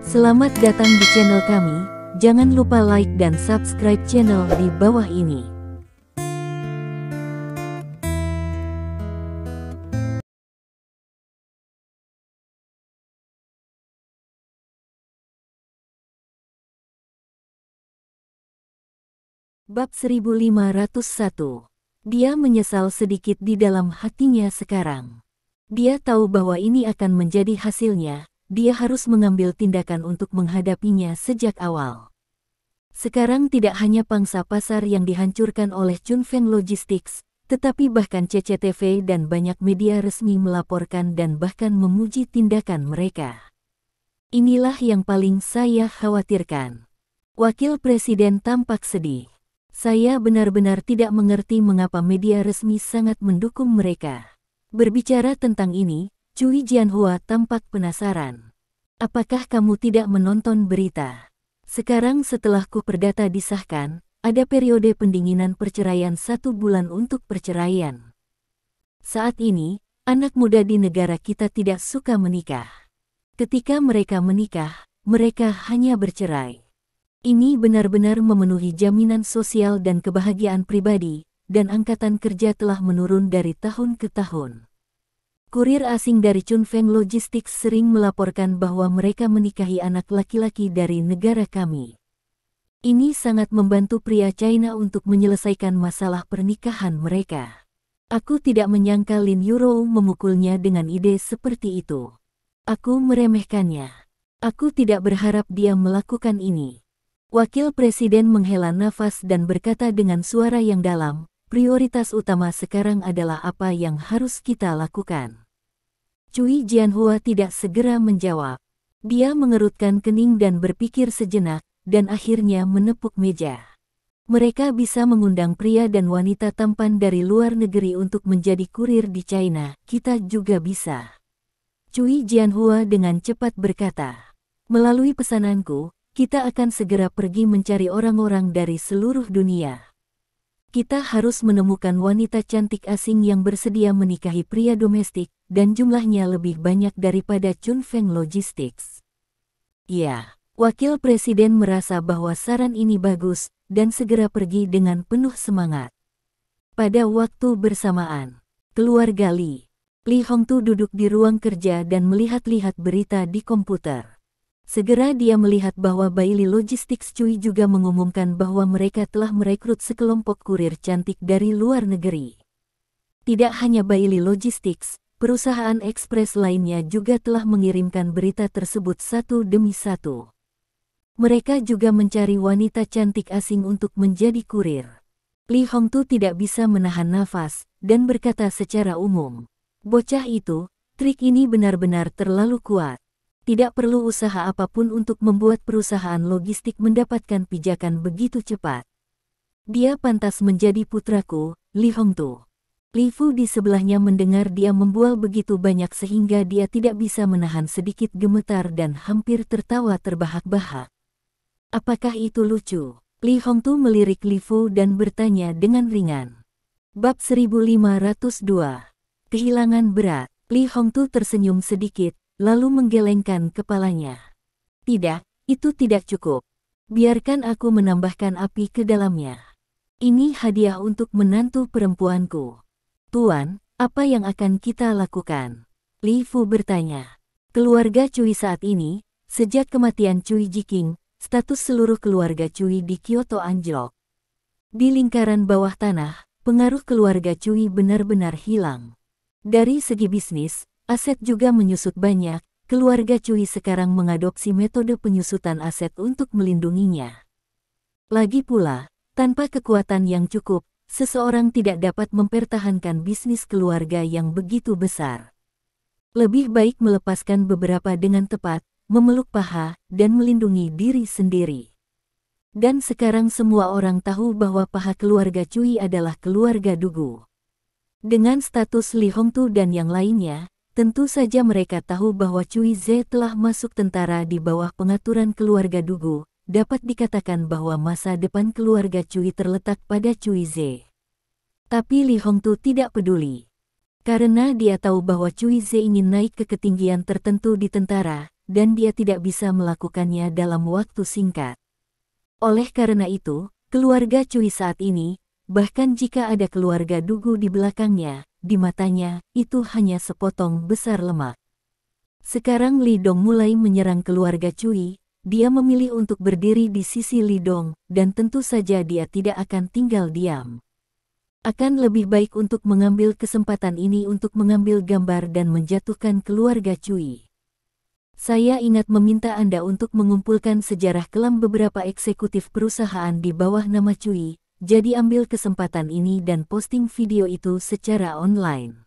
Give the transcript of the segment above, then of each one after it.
Selamat datang di channel kami, jangan lupa like dan subscribe channel di bawah ini. Bab 1501. Dia menyesal sedikit di dalam hatinya sekarang. Dia tahu bahwa ini akan menjadi hasilnya. Dia harus mengambil tindakan untuk menghadapinya sejak awal. Sekarang tidak hanya pangsa pasar yang dihancurkan oleh Chunfeng Logistics, tetapi bahkan CCTV dan banyak media resmi melaporkan dan bahkan memuji tindakan mereka. Inilah yang paling saya khawatirkan. Wakil Presiden tampak sedih. Saya benar-benar tidak mengerti mengapa media resmi sangat mendukung mereka. Berbicara tentang ini, Cui Jianhua tampak penasaran. Apakah kamu tidak menonton berita? Sekarang setelah Ku Perdata disahkan, ada periode pendinginan perceraian 1 bulan untuk perceraian. Saat ini, anak muda di negara kita tidak suka menikah. Ketika mereka menikah, mereka hanya bercerai. Ini benar-benar memenuhi jaminan sosial dan kebahagiaan pribadi, dan angkatan kerja telah menurun dari tahun ke tahun. Kurir asing dari Chunfeng Logistics sering melaporkan bahwa mereka menikahi anak laki-laki dari negara kami. Ini sangat membantu pria China untuk menyelesaikan masalah pernikahan mereka. Aku tidak menyangka Lin Yurou memukulnya dengan ide seperti itu. Aku meremehkannya. Aku tidak berharap dia melakukan ini. Wakil Presiden menghela nafas dan berkata dengan suara yang dalam, prioritas utama sekarang adalah apa yang harus kita lakukan. Cui Jianhua tidak segera menjawab. Dia mengerutkan kening dan berpikir sejenak, dan akhirnya menepuk meja. Mereka bisa mengundang pria dan wanita tampan dari luar negeri untuk menjadi kurir di China, kita juga bisa. Cui Jianhua dengan cepat berkata, melalui pesananku, kita akan segera pergi mencari orang-orang dari seluruh dunia. Kita harus menemukan wanita cantik asing yang bersedia menikahi pria domestik, dan jumlahnya lebih banyak daripada Chunfeng Logistics. Ya, Wakil Presiden merasa bahwa saran ini bagus, dan segera pergi dengan penuh semangat. Pada waktu bersamaan, keluarga Li Hongtu duduk di ruang kerja dan melihat-lihat berita di komputer. Segera dia melihat bahwa Baili Logistics Cui juga mengumumkan bahwa mereka telah merekrut sekelompok kurir cantik dari luar negeri. Tidak hanya Baili Logistics, perusahaan ekspres lainnya juga telah mengirimkan berita tersebut satu demi satu. Mereka juga mencari wanita cantik asing untuk menjadi kurir. Li Hongtu tidak bisa menahan nafas, dan berkata secara umum, bocah itu, trik ini benar-benar terlalu kuat. Tidak perlu usaha apapun untuk membuat perusahaan logistik mendapatkan pijakan begitu cepat. Dia pantas menjadi putraku, Li Hongtu. Li Fu di sebelahnya mendengar dia membual begitu banyak sehingga dia tidak bisa menahan sedikit gemetar dan hampir tertawa terbahak-bahak. Apakah itu lucu? Li Hongtu melirik Li Fu dan bertanya dengan ringan. Bab 1502. Kehilangan berat. Li Hongtu tersenyum sedikit, lalu menggelengkan kepalanya. Tidak, itu tidak cukup. Biarkan aku menambahkan api ke dalamnya. Ini hadiah untuk menantu perempuanku. Tuan, apa yang akan kita lakukan? Li Fu bertanya. Keluarga Cui saat ini, sejak kematian Cui Jiqing, status seluruh keluarga Cui di Kyoto anjlok. Di lingkaran bawah tanah, pengaruh keluarga Cui benar-benar hilang. Dari segi bisnis, aset juga menyusut banyak. Keluarga Cui sekarang mengadopsi metode penyusutan aset untuk melindunginya. Lagi pula, tanpa kekuatan yang cukup, seseorang tidak dapat mempertahankan bisnis keluarga yang begitu besar. Lebih baik melepaskan beberapa dengan tepat, memeluk paha, dan melindungi diri sendiri. Dan sekarang semua orang tahu bahwa paha keluarga Cui adalah keluarga Dugu. Dengan status Li Hongtu dan yang lainnya, tentu saja mereka tahu bahwa Cui Ze telah masuk tentara di bawah pengaturan keluarga Dugu. Dapat dikatakan bahwa masa depan keluarga Cui terletak pada Cui Ze. Tapi Li Hongtu tidak peduli. Karena dia tahu bahwa Cui Ze ingin naik ke ketinggian tertentu di tentara, dan dia tidak bisa melakukannya dalam waktu singkat. Oleh karena itu, keluarga Cui saat ini, bahkan jika ada keluarga Dugu di belakangnya, di matanya, itu hanya sepotong besar lemak. Sekarang Li Dong mulai menyerang keluarga Cui, dia memilih untuk berdiri di sisi Li Dong, dan tentu saja dia tidak akan tinggal diam. Akan lebih baik untuk mengambil kesempatan ini untuk mengambil gambar dan menjatuhkan keluarga Cui. Saya ingat meminta Anda untuk mengumpulkan sejarah kelam beberapa eksekutif perusahaan di bawah nama Cui, jadi ambil kesempatan ini dan posting video itu secara online.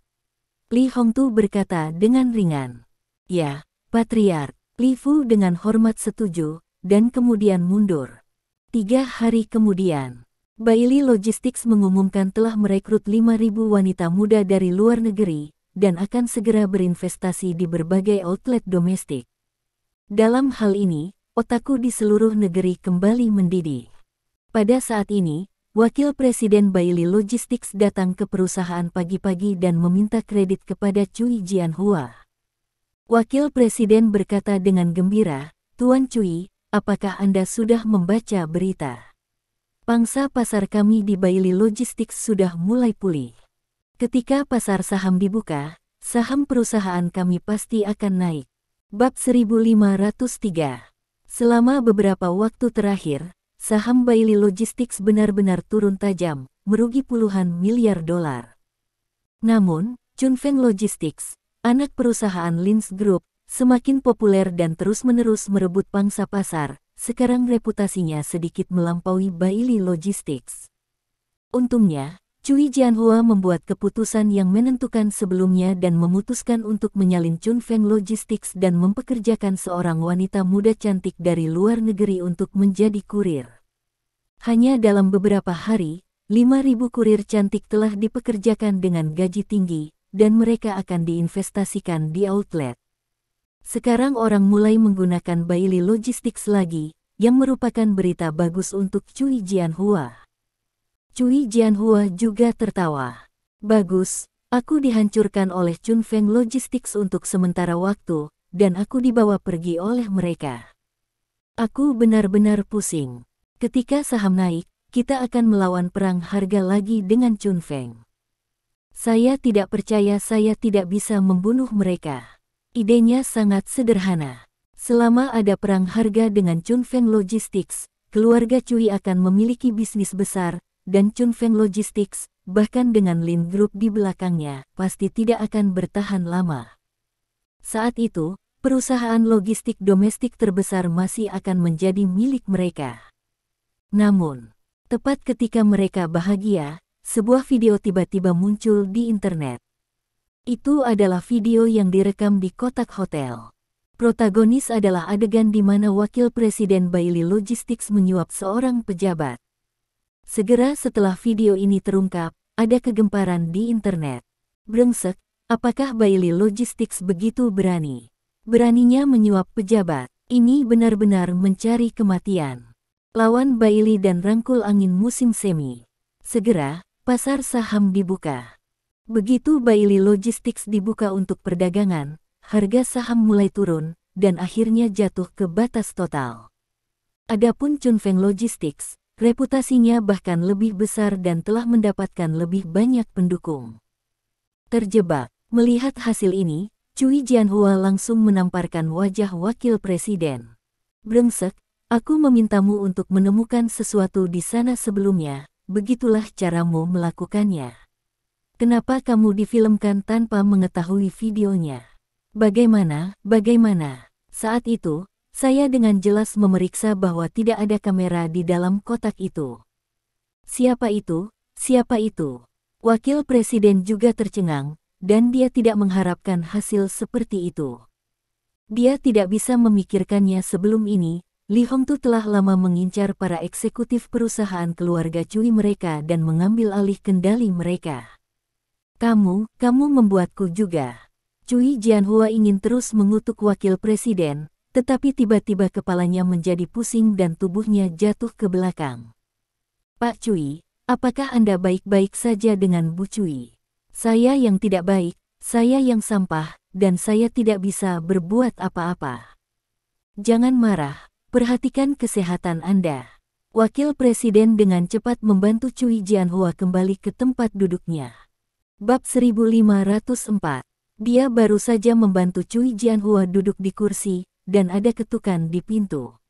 Li Hongtu berkata dengan ringan. Ya, Patriark. Li Fu dengan hormat setuju, dan kemudian mundur. 3 hari kemudian, Bailey Logistics mengumumkan telah merekrut 5.000 wanita muda dari luar negeri, dan akan segera berinvestasi di berbagai outlet domestik. Dalam hal ini, otaku di seluruh negeri kembali mendidih. Pada saat ini, Wakil Presiden Bailey Logistics datang ke perusahaan pagi-pagi dan meminta kredit kepada Cui Jianhua. Wakil Presiden berkata dengan gembira, "Tuan Cui, apakah Anda sudah membaca berita? Pangsa pasar kami di Bailey Logistics sudah mulai pulih. Ketika pasar saham dibuka, saham perusahaan kami pasti akan naik." Bab 1503. Selama beberapa waktu terakhir, saham Bailey Logistics benar-benar turun tajam, merugi puluhan miliar dolar. Namun, Chunfeng Logistics, anak perusahaan Lins Group, semakin populer dan terus-menerus merebut pangsa pasar. Sekarang reputasinya sedikit melampaui Bailey Logistics. Untungnya, Cui Jianhua membuat keputusan yang menentukan sebelumnya dan memutuskan untuk menyalin Chunfeng Logistics dan mempekerjakan seorang wanita muda cantik dari luar negeri untuk menjadi kurir. Hanya dalam beberapa hari, 5.000 kurir cantik telah dipekerjakan dengan gaji tinggi, dan mereka akan diinvestasikan di outlet. Sekarang orang mulai menggunakan Bailey Logistics lagi, yang merupakan berita bagus untuk Cui Jianhua. Cui Jianhua juga tertawa. "Bagus, aku dihancurkan oleh Chunfeng Logistics untuk sementara waktu, dan aku dibawa pergi oleh mereka. Aku benar-benar pusing. Ketika saham naik, kita akan melawan perang harga lagi dengan Chunfeng. Saya tidak percaya saya tidak bisa membunuh mereka." Idenya sangat sederhana. Selama ada perang harga dengan Chunfeng Logistics, keluarga Cui akan memiliki bisnis besar, dan Chunfeng Logistics, bahkan dengan Lin Group di belakangnya, pasti tidak akan bertahan lama. Saat itu, perusahaan logistik domestik terbesar masih akan menjadi milik mereka. Namun, tepat ketika mereka bahagia, sebuah video tiba-tiba muncul di internet. Itu adalah video yang direkam di kotak hotel. Protagonis adalah adegan di mana Wakil Presiden Bailey Logistics menyuap seorang pejabat. Segera setelah video ini terungkap, ada kegemparan di internet. Brengsek, apakah Bailey Logistics begitu berani? Beraninya menyuap pejabat, ini benar-benar mencari kematian. Lawan Bailey dan rangkul angin musim semi. Segera, pasar saham dibuka. Begitu Bailey Logistics dibuka untuk perdagangan, harga saham mulai turun, dan akhirnya jatuh ke batas total. Adapun Chunfeng Logistics, reputasinya bahkan lebih besar dan telah mendapatkan lebih banyak pendukung. Terjebak, melihat hasil ini, Cui Jianhua langsung menamparkan wajah wakil presiden. "Brengsek, aku memintamu untuk menemukan sesuatu di sana sebelumnya, begitulah caramu melakukannya. Kenapa kamu difilmkan tanpa mengetahui videonya? Bagaimana? Saat itu, saya dengan jelas memeriksa bahwa tidak ada kamera di dalam kotak itu." Siapa itu? Siapa itu? Wakil presiden juga tercengang, dan dia tidak mengharapkan hasil seperti itu. Dia tidak bisa memikirkannya sebelum ini. Li Hongtu telah lama mengincar para eksekutif perusahaan keluarga Cui mereka dan mengambil alih kendali mereka. Kamu membuatku juga." Cui Jianhua ingin terus mengutuk wakil presiden, tetapi tiba-tiba kepalanya menjadi pusing dan tubuhnya jatuh ke belakang. "Pak Cui, apakah Anda baik-baik saja dengan Bu Cui? Saya yang tidak baik, saya yang sampah, dan saya tidak bisa berbuat apa-apa." Jangan marah, perhatikan kesehatan Anda. Wakil Presiden dengan cepat membantu Cui Jianhua kembali ke tempat duduknya. Bab 1504. Dia baru saja membantu Cui Jianhua duduk di kursi, dan ada ketukan di pintu.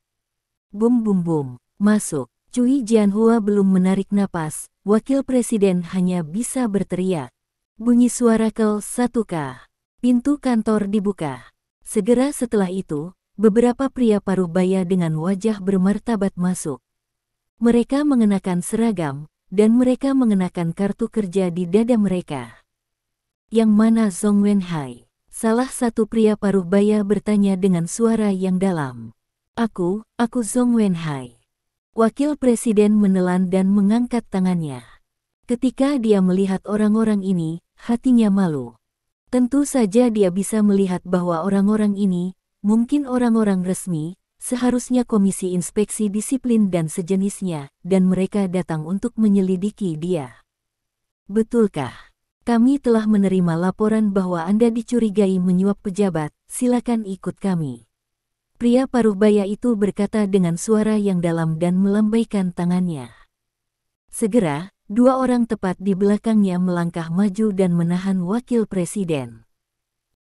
Bum bum bum, masuk. Cui Jianhua belum menarik napas, Wakil Presiden hanya bisa berteriak. Bunyi suara kel 1K. Pintu kantor dibuka. Segera setelah itu, beberapa pria paruh baya dengan wajah bermartabat masuk. Mereka mengenakan seragam, dan mereka mengenakan kartu kerja di dada mereka. Yang mana Zhong Wenhai? Salah satu pria paruh baya bertanya dengan suara yang dalam. Aku Zhong Wenhai. Wakil Presiden menelan dan mengangkat tangannya. Ketika dia melihat orang-orang ini, hatinya malu. Tentu saja dia bisa melihat bahwa orang-orang ini, mungkin orang-orang resmi, seharusnya Komisi Inspeksi Disiplin dan sejenisnya, dan mereka datang untuk menyelidiki dia. Betulkah? Kami telah menerima laporan bahwa Anda dicurigai menyuap pejabat, silakan ikut kami. Pria paruh baya itu berkata dengan suara yang dalam dan melambaikan tangannya. Segera, dua orang tepat di belakangnya melangkah maju dan menahan Wakil Presiden.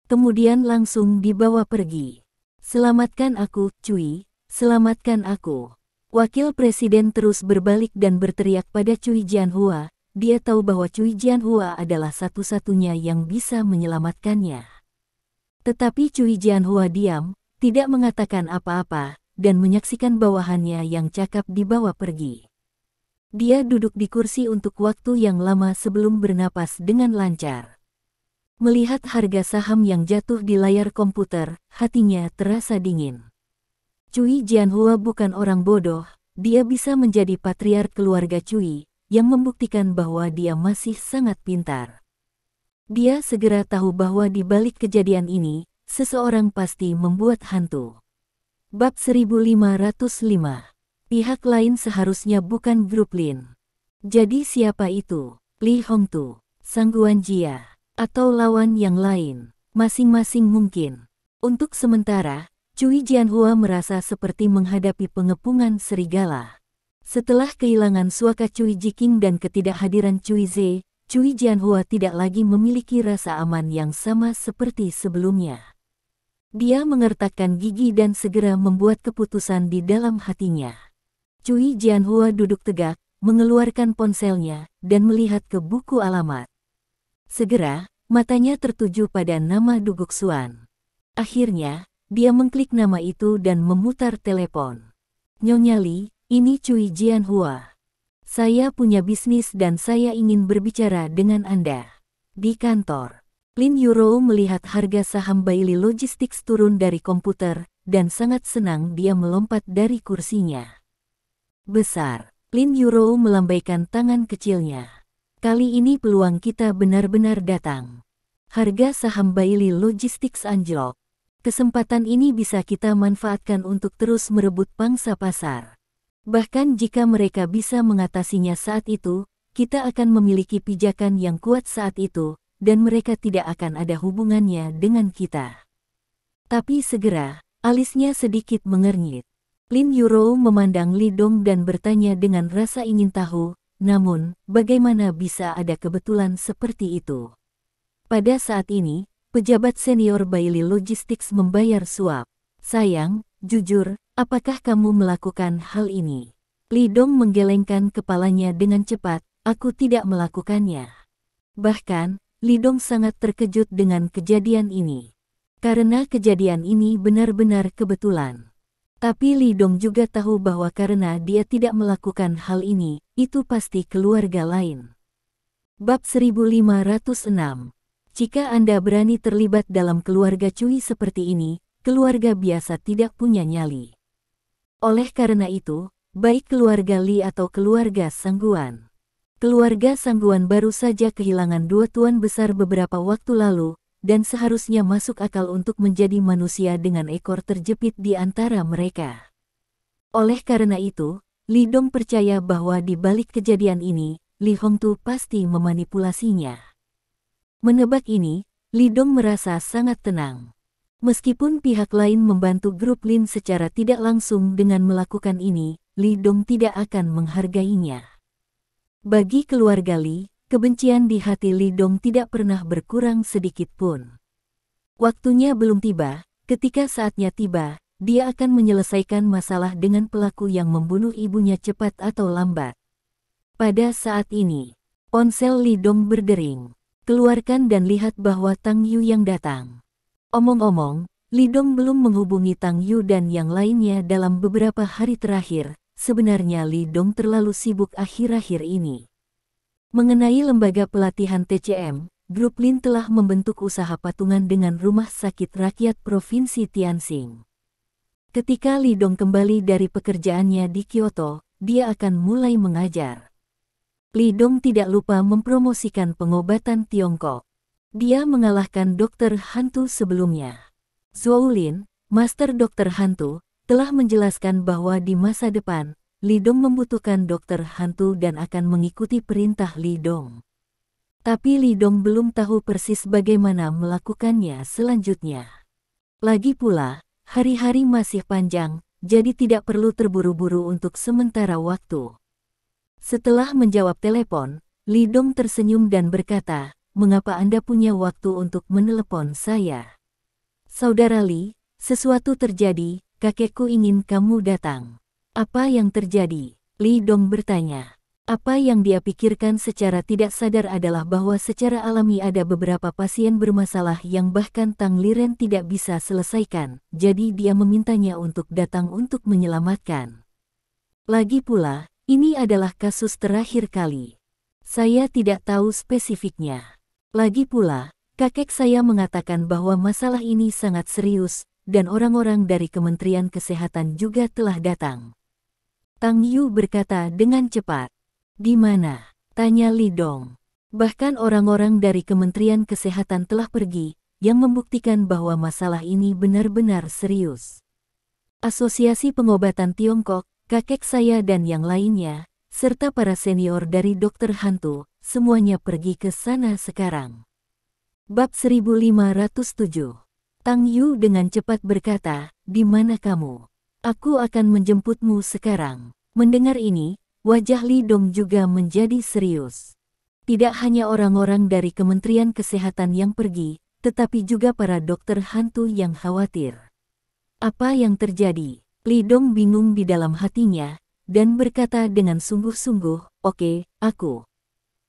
Kemudian langsung dibawa pergi. Selamatkan aku, Cui, selamatkan aku. Wakil Presiden terus berbalik dan berteriak pada Cui Jianhua. Dia tahu bahwa Cui Jianhua adalah satu-satunya yang bisa menyelamatkannya. Tetapi Cui Jianhua diam, tidak mengatakan apa-apa, dan menyaksikan bawahannya yang cakap dibawa pergi. Dia duduk di kursi untuk waktu yang lama sebelum bernapas dengan lancar. Melihat harga saham yang jatuh di layar komputer, hatinya terasa dingin. Cui Jianhua bukan orang bodoh, dia bisa menjadi patriark keluarga Cui, yang membuktikan bahwa dia masih sangat pintar. Dia segera tahu bahwa di balik kejadian ini, seseorang pasti membuat hantu. Bab 1505. Pihak lain seharusnya bukan grup Lin. Jadi siapa itu? Li Hongtu, Sang Guanjia, atau lawan yang lain? Masing-masing mungkin. Untuk sementara, Cui Jianhua merasa seperti menghadapi pengepungan serigala. Setelah kehilangan suaka Cui Jiqing dan ketidakhadiran Cui Ze, Cui Jianhua tidak lagi memiliki rasa aman yang sama seperti sebelumnya. Dia mengertakkan gigi dan segera membuat keputusan di dalam hatinya. Cui Jianhua duduk tegak, mengeluarkan ponselnya, dan melihat ke buku alamat. Segera, matanya tertuju pada nama Du Guxuan. Akhirnya, dia mengklik nama itu dan memutar telepon. Nyonya Li, ini Cui Jianhua. Saya punya bisnis dan saya ingin berbicara dengan Anda. Di kantor. Lin Yurou melihat harga saham Bailey Logistics turun dari komputer, dan sangat senang dia melompat dari kursinya. Besar. Lin Yurou melambaikan tangan kecilnya. Kali ini peluang kita benar-benar datang. Harga saham Bailey Logistics anjlok. Kesempatan ini bisa kita manfaatkan untuk terus merebut pangsa pasar. Bahkan jika mereka bisa mengatasinya saat itu, kita akan memiliki pijakan yang kuat saat itu, dan mereka tidak akan ada hubungannya dengan kita. Tapi segera, alisnya sedikit mengernyit. Lin Yurou memandang Li Dong dan bertanya dengan rasa ingin tahu, namun, bagaimana bisa ada kebetulan seperti itu? Pada saat ini, pejabat senior Bailey Logistics membayar suap. Sayang, jujur, apakah kamu melakukan hal ini? Li Dong menggelengkan kepalanya dengan cepat, aku tidak melakukannya. Bahkan, Li Dong sangat terkejut dengan kejadian ini. Karena kejadian ini benar-benar kebetulan. Tapi Li Dong juga tahu bahwa karena dia tidak melakukan hal ini, itu pasti keluarga lain. Bab 1506. Jika Anda berani terlibat dalam keluarga Cui seperti ini, keluarga biasa tidak punya nyali. Oleh karena itu, baik keluarga Li atau keluarga Sangguan. Keluarga Sangguan baru saja kehilangan dua tuan besar beberapa waktu lalu, dan seharusnya masuk akal untuk menjadi manusia dengan ekor terjepit di antara mereka. Oleh karena itu, Li Dong percaya bahwa di balik kejadian ini, Li Hongtu pasti memanipulasinya. Menebak ini, Li Dong merasa sangat tenang. Meskipun pihak lain membantu grup Lin secara tidak langsung dengan melakukan ini, Li Dong tidak akan menghargainya. Bagi keluarga Li, kebencian di hati Li Dong tidak pernah berkurang sedikit pun. Waktunya belum tiba, ketika saatnya tiba, dia akan menyelesaikan masalah dengan pelaku yang membunuh ibunya cepat atau lambat. Pada saat ini, ponsel Li Dong berdering. Keluarkan dan lihat bahwa Tang Yu yang datang. Omong-omong, Li Dong belum menghubungi Tang Yu dan yang lainnya dalam beberapa hari terakhir. Sebenarnya Li Dong terlalu sibuk akhir-akhir ini. Mengenai lembaga pelatihan TCM, grup Lin telah membentuk usaha patungan dengan Rumah Sakit Rakyat Provinsi Tianxing. Ketika Li Dong kembali dari pekerjaannya di Kyoto, dia akan mulai mengajar. Li Dong tidak lupa mempromosikan pengobatan Tiongkok. Dia mengalahkan dokter hantu sebelumnya. Zhou Lin, Master Dokter Hantu, telah menjelaskan bahwa di masa depan, Li Dong membutuhkan dokter hantu dan akan mengikuti perintah Li Dong. Tapi Li Dong belum tahu persis bagaimana melakukannya selanjutnya. Lagi pula, hari-hari masih panjang, jadi tidak perlu terburu-buru untuk sementara waktu. Setelah menjawab telepon, Li Dong tersenyum dan berkata, "Mengapa Anda punya waktu untuk menelepon saya?" "Saudara Li, sesuatu terjadi, kakekku ingin kamu datang." "Apa yang terjadi?" Li Dong bertanya. Apa yang dia pikirkan secara tidak sadar adalah bahwa secara alami ada beberapa pasien bermasalah yang bahkan Tang Liren tidak bisa selesaikan, jadi dia memintanya untuk datang untuk menyelamatkan. Lagi pula, ini adalah kasus terakhir kali. Saya tidak tahu spesifiknya. Lagi pula, kakek saya mengatakan bahwa masalah ini sangat serius, dan orang-orang dari Kementerian Kesehatan juga telah datang. Tang Yu berkata dengan cepat. "Di mana?" tanya Li Dong. "Bahkan orang-orang dari Kementerian Kesehatan telah pergi, yang membuktikan bahwa masalah ini benar-benar serius. Asosiasi Pengobatan Tiongkok, kakek saya dan yang lainnya, serta para senior dari dokter hantu, semuanya pergi ke sana sekarang." Bab 1507. Tang Yu dengan cepat berkata, "Di mana kamu? Aku akan menjemputmu sekarang." Mendengar ini, wajah Li Dong juga menjadi serius. Tidak hanya orang-orang dari Kementerian Kesehatan yang pergi, tetapi juga para dokter hantu yang khawatir. Apa yang terjadi? Li Dong bingung di dalam hatinya, dan berkata dengan sungguh-sungguh, "Oke, aku."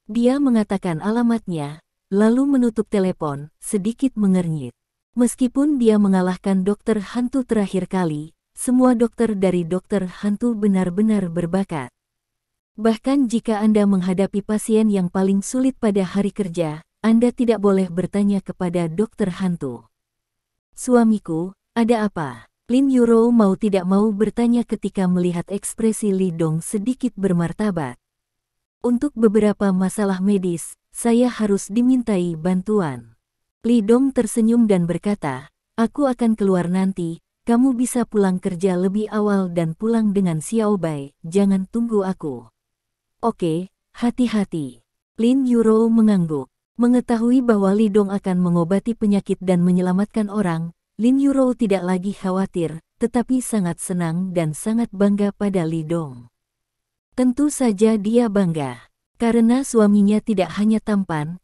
Dia mengatakan alamatnya, lalu menutup telepon, sedikit mengernyit. Meskipun dia mengalahkan dokter hantu terakhir kali, semua dokter dari dokter hantu benar-benar berbakat. Bahkan jika Anda menghadapi pasien yang paling sulit pada hari kerja, Anda tidak boleh bertanya kepada dokter hantu. "Suamiku, ada apa?" Lin Yuro mau tidak mau bertanya ketika melihat ekspresi Li Dong sedikit bermartabat. "Untuk beberapa masalah medis, saya harus dimintai bantuan." Li Dong tersenyum dan berkata, "Aku akan keluar nanti, kamu bisa pulang kerja lebih awal dan pulang dengan Xiao Bai, jangan tunggu aku." "Oke, hati-hati." Lin Yuro mengangguk. Mengetahui bahwa Li Dong akan mengobati penyakit dan menyelamatkan orang, Lin Yuro tidak lagi khawatir, tetapi sangat senang dan sangat bangga pada Li Dong. Tentu saja dia bangga. Karena suaminya tidak hanya tampan,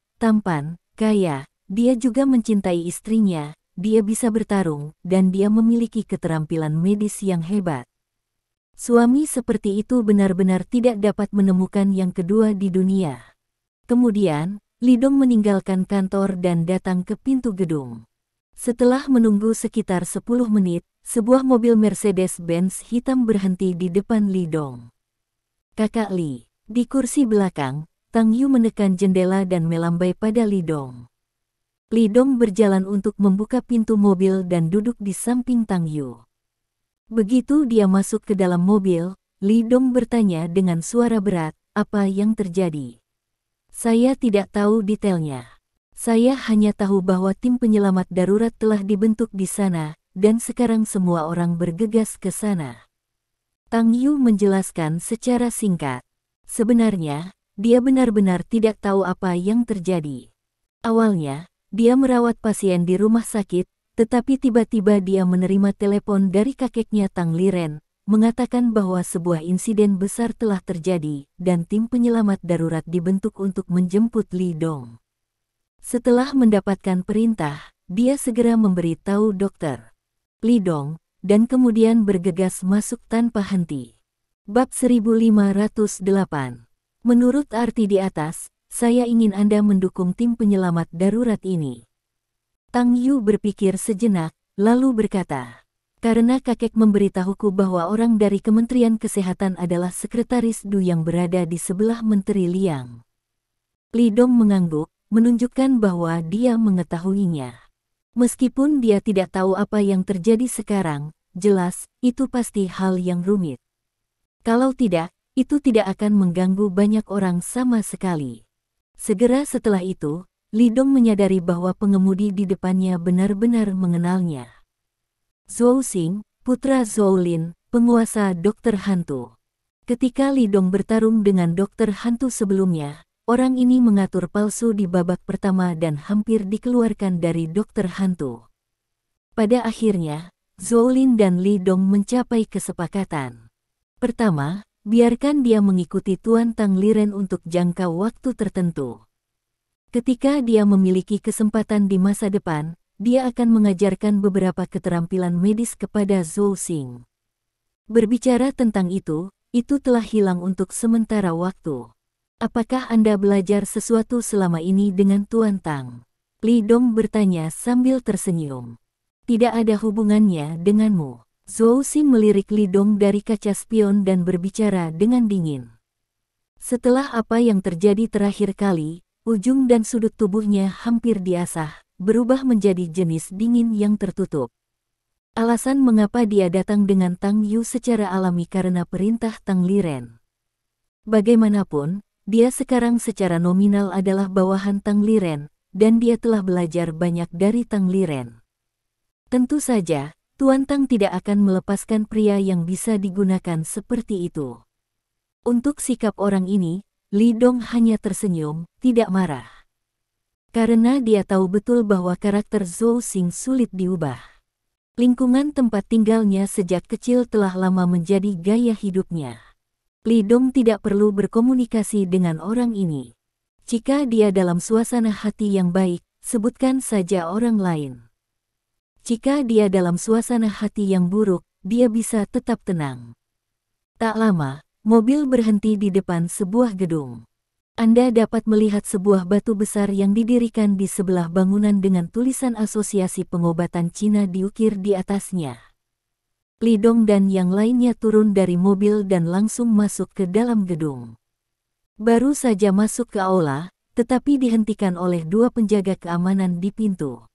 kaya, dia juga mencintai istrinya, dia bisa bertarung, dan dia memiliki keterampilan medis yang hebat. Suami seperti itu benar-benar tidak dapat menemukan yang kedua di dunia. Kemudian, Li Dong meninggalkan kantor dan datang ke pintu gedung. Setelah menunggu sekitar 10 menit, sebuah mobil Mercedes-Benz hitam berhenti di depan Li Dong. "Kakak Li." Di kursi belakang, Tang Yu menekan jendela dan melambai pada Li Dong. Li Dong berjalan untuk membuka pintu mobil dan duduk di samping Tang Yu. Begitu dia masuk ke dalam mobil, Li Dong bertanya dengan suara berat, "Apa yang terjadi?" "Saya tidak tahu detailnya. Saya hanya tahu bahwa tim penyelamat darurat telah dibentuk di sana, dan sekarang semua orang bergegas ke sana." Tang Yu menjelaskan secara singkat. Sebenarnya, dia benar-benar tidak tahu apa yang terjadi. Awalnya, dia merawat pasien di rumah sakit, Tetapi tiba-tiba dia menerima telepon dari kakeknya Tang Liren, mengatakan bahwa sebuah insiden besar telah terjadi dan tim penyelamat darurat dibentuk untuk menjemput Li Dong. Setelah mendapatkan perintah, dia segera memberitahu Dr. Li Dong, dan kemudian bergegas masuk tanpa henti. Bab 1508. Menurut arti di atas, saya ingin Anda mendukung tim penyelamat darurat ini. Tang Yu berpikir sejenak, lalu berkata, karena kakek memberitahuku bahwa orang dari Kementerian Kesehatan adalah Sekretaris Du yang berada di sebelah Menteri Liang. Li Dong mengangguk, menunjukkan bahwa dia mengetahuinya. Meskipun dia tidak tahu apa yang terjadi sekarang, jelas, itu pasti hal yang rumit. Kalau tidak, itu tidak akan mengganggu banyak orang sama sekali. Segera setelah itu, Li Dong menyadari bahwa pengemudi di depannya benar-benar mengenalnya. Zhou Xing, putra Zhou Lin, penguasa dokter hantu. Ketika Li Dong bertarung dengan dokter hantu sebelumnya, orang ini mengatur palsu di babak pertama dan hampir dikeluarkan dari dokter hantu. Pada akhirnya, Zhou Lin dan Li Dong mencapai kesepakatan. Pertama, biarkan dia mengikuti Tuan Tang Liren untuk jangka waktu tertentu. Ketika dia memiliki kesempatan di masa depan, dia akan mengajarkan beberapa keterampilan medis kepada Zhou Xing. Berbicara tentang itu telah hilang untuk sementara waktu. Apakah Anda belajar sesuatu selama ini dengan Tuan Tang? Li Dong bertanya sambil tersenyum. Tidak ada hubungannya denganmu. Zhou Xing melirik Li Dong dari kaca spion dan berbicara dengan dingin. Setelah apa yang terjadi terakhir kali, ujung dan sudut tubuhnya hampir diasah, berubah menjadi jenis dingin yang tertutup. Alasan mengapa dia datang dengan Tang Yu secara alami karena perintah Tang Liren. Bagaimanapun, dia sekarang secara nominal adalah bawahan Tang Liren, dan dia telah belajar banyak dari Tang Liren. Tentu saja, Tuan Tang tidak akan melepaskan pria yang bisa digunakan seperti itu. Untuk sikap orang ini, Li Dong hanya tersenyum, tidak marah. Karena dia tahu betul bahwa karakter Zhou Xing sulit diubah. Lingkungan tempat tinggalnya sejak kecil telah lama menjadi gaya hidupnya. Li Dong tidak perlu berkomunikasi dengan orang ini. Jika dia dalam suasana hati yang baik, sebutkan saja orang lain. Jika dia dalam suasana hati yang buruk, dia bisa tetap tenang. Tak lama, mobil berhenti di depan sebuah gedung. Anda dapat melihat sebuah batu besar yang didirikan di sebelah bangunan dengan tulisan Asosiasi Pengobatan Cina diukir di atasnya. Li Dong dan yang lainnya turun dari mobil dan langsung masuk ke dalam gedung. Baru saja masuk ke aula, tetapi dihentikan oleh dua penjaga keamanan di pintu.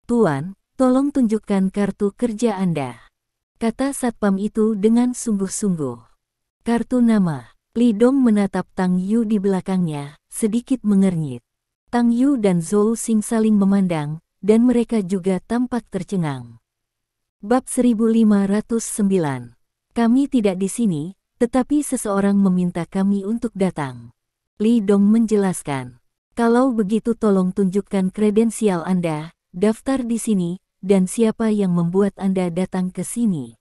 Tuan, tolong tunjukkan kartu kerja Anda, kata satpam itu dengan sungguh-sungguh. Kartu nama. Li Dong menatap Tang Yu di belakangnya, sedikit mengernyit. Tang Yu dan Zhou Xing saling memandang, dan mereka juga tampak tercengang. Bab 1509. Kami tidak di sini, tetapi seseorang meminta kami untuk datang. Li Dong menjelaskan. Kalau begitu tolong tunjukkan kredensial Anda, daftar di sini, dan siapa yang membuat Anda datang ke sini.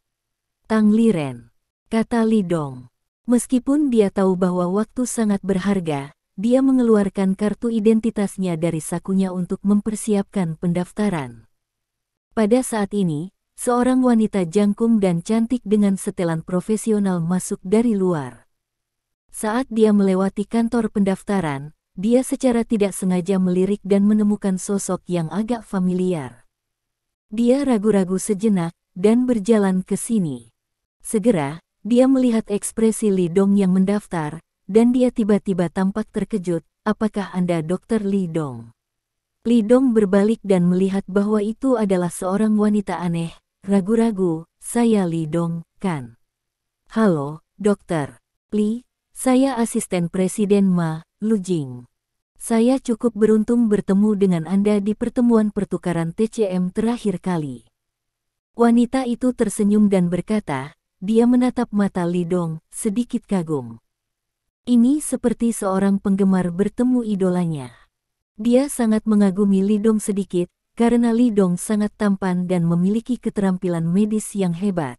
Tang Liren, kata Li Dong. Meskipun dia tahu bahwa waktu sangat berharga, dia mengeluarkan kartu identitasnya dari sakunya untuk mempersiapkan pendaftaran. Pada saat ini, seorang wanita jangkung dan cantik dengan setelan profesional masuk dari luar. Saat dia melewati kantor pendaftaran, dia secara tidak sengaja melirik dan menemukan sosok yang agak familiar. Dia ragu-ragu sejenak, dan berjalan ke sini. Segera, dia melihat ekspresi Li Dong yang mendaftar, dan dia tiba-tiba tampak terkejut. Apakah Anda Dr. Li Dong? Li Dong berbalik dan melihat bahwa itu adalah seorang wanita aneh. Ragu-ragu, saya Li Dong, kan? Halo, Dr. Li, saya asisten Presiden Ma, Lu Jing. Saya cukup beruntung bertemu dengan Anda di pertemuan pertukaran TCM terakhir kali. Wanita itu tersenyum dan berkata, dia menatap mata Li Dong, sedikit kagum. Ini seperti seorang penggemar bertemu idolanya. Dia sangat mengagumi Li Dong sedikit, karena Li Dong sangat tampan dan memiliki keterampilan medis yang hebat.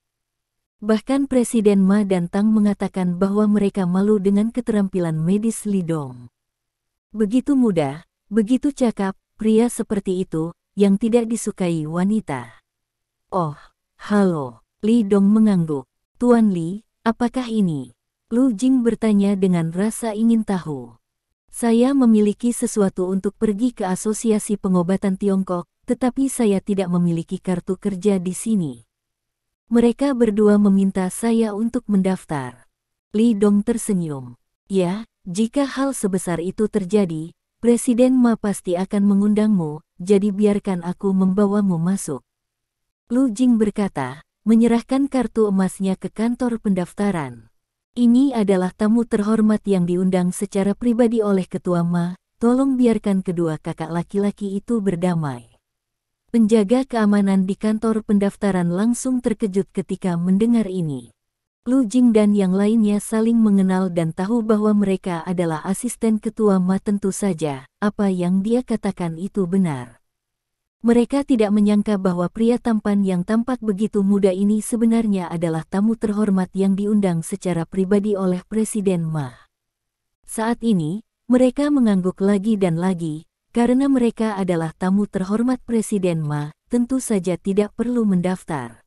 Bahkan Presiden Ma dan Tang mengatakan bahwa mereka malu dengan keterampilan medis Li Dong. Begitu muda, begitu cakap, pria seperti itu, yang tidak disukai wanita. Oh, halo, Li Dong mengangguk. Tuan Li, apakah ini? Lu Jing bertanya dengan rasa ingin tahu. Saya memiliki sesuatu untuk pergi ke Asosiasi Pengobatan Tiongkok, tetapi saya tidak memiliki kartu kerja di sini. Mereka berdua meminta saya untuk mendaftar. Li Dong tersenyum. Ya, jika hal sebesar itu terjadi, Presiden Ma pasti akan mengundangmu, jadi biarkan aku membawamu masuk. Lu Jing berkata, menyerahkan kartu emasnya ke kantor pendaftaran. Ini adalah tamu terhormat yang diundang secara pribadi oleh Ketua Ma, tolong biarkan kedua kakak laki-laki itu berdamai. Penjaga keamanan di kantor pendaftaran langsung terkejut ketika mendengar ini. Lu Jing dan yang lainnya saling mengenal dan tahu bahwa mereka adalah asisten Ketua Ma. Tentu saja, apa yang dia katakan itu benar. Mereka tidak menyangka bahwa pria tampan yang tampak begitu muda ini sebenarnya adalah tamu terhormat yang diundang secara pribadi oleh Presiden Ma. Saat ini, mereka mengangguk lagi dan lagi, karena mereka adalah tamu terhormat Presiden Ma, tentu saja tidak perlu mendaftar.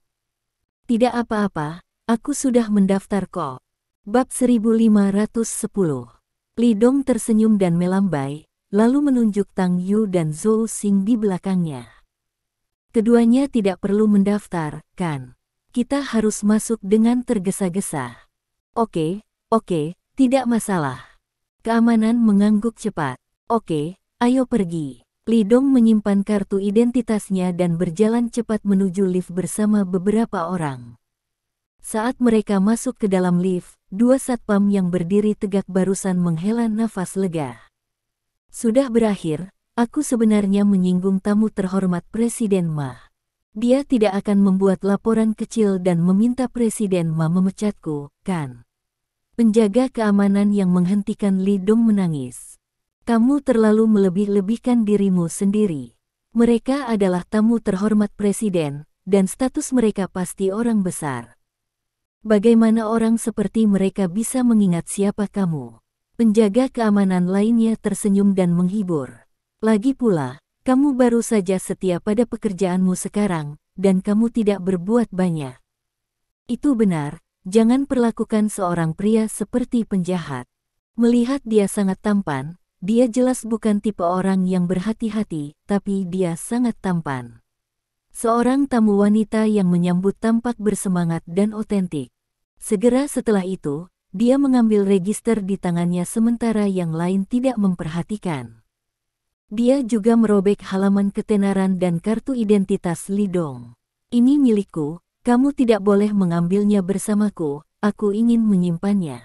Tidak apa-apa, aku sudah mendaftar kok. Bab 1510. Li Dong tersenyum dan melambai, lalu menunjuk Tang Yu dan Zhou Xing di belakangnya. Keduanya tidak perlu mendaftar, kan? Kita harus masuk dengan tergesa-gesa. Oke, tidak masalah. Keamanan mengangguk cepat. Oke, ayo pergi. Li Dong menyimpan kartu identitasnya dan berjalan cepat menuju lift bersama beberapa orang. Saat mereka masuk ke dalam lift, dua satpam yang berdiri tegak barusan menghela nafas lega. Sudah berakhir, aku sebenarnya menyinggung tamu terhormat Presiden Ma. Dia tidak akan membuat laporan kecil dan meminta Presiden Ma memecatku, kan? Penjaga keamanan yang menghentikan Li Dong menangis. Kamu terlalu melebih-lebihkan dirimu sendiri. Mereka adalah tamu terhormat Presiden, dan status mereka pasti orang besar. Bagaimana orang seperti mereka bisa mengingat siapa kamu? Penjaga keamanan lainnya tersenyum dan menghibur. Lagi pula, kamu baru saja setia pada pekerjaanmu sekarang, dan kamu tidak berbuat banyak. Itu benar, jangan perlakukan seorang pria seperti penjahat. Melihat dia sangat tampan, dia jelas bukan tipe orang yang berhati-hati, tapi dia sangat tampan. Seorang tamu wanita yang menyambut tampak bersemangat dan otentik. Segera setelah itu, dia mengambil register di tangannya sementara yang lain tidak memperhatikan. Dia juga merobek halaman ketenaran dan kartu identitas Li Dong. Ini milikku, kamu tidak boleh mengambilnya bersamaku, aku ingin menyimpannya.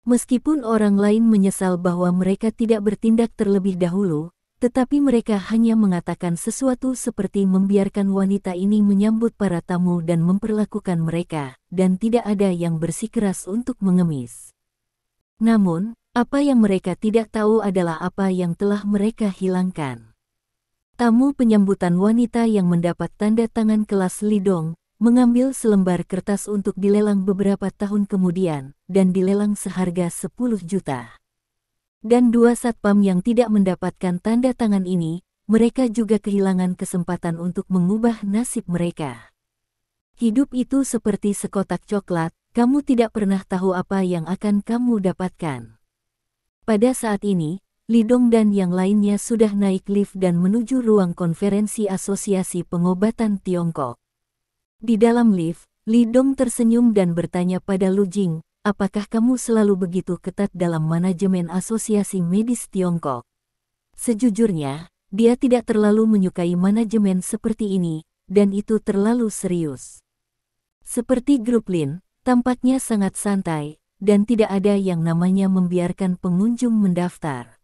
Meskipun orang lain menyesal bahwa mereka tidak bertindak terlebih dahulu, tetapi mereka hanya mengatakan sesuatu seperti membiarkan wanita ini menyambut para tamu dan memperlakukan mereka, dan tidak ada yang bersikeras untuk mengemis. Namun, apa yang mereka tidak tahu adalah apa yang telah mereka hilangkan. Tamu penyambutan wanita yang mendapat tanda tangan kelas Li Dong, mengambil selembar kertas untuk dilelang beberapa tahun kemudian, dan dilelang seharga 10 juta. Dan dua satpam yang tidak mendapatkan tanda tangan ini, mereka juga kehilangan kesempatan untuk mengubah nasib mereka. Hidup itu seperti sekotak coklat, kamu tidak pernah tahu apa yang akan kamu dapatkan. Pada saat ini, Li Dong dan yang lainnya sudah naik lift dan menuju ruang konferensi Asosiasi Pengobatan Tiongkok. Di dalam lift, Li Dong tersenyum dan bertanya pada Lu Jing, apakah kamu selalu begitu ketat dalam manajemen Asosiasi Medis Tiongkok? Sejujurnya, dia tidak terlalu menyukai manajemen seperti ini, dan itu terlalu serius. Seperti grup Lin, tampaknya sangat santai, dan tidak ada yang namanya membiarkan pengunjung mendaftar.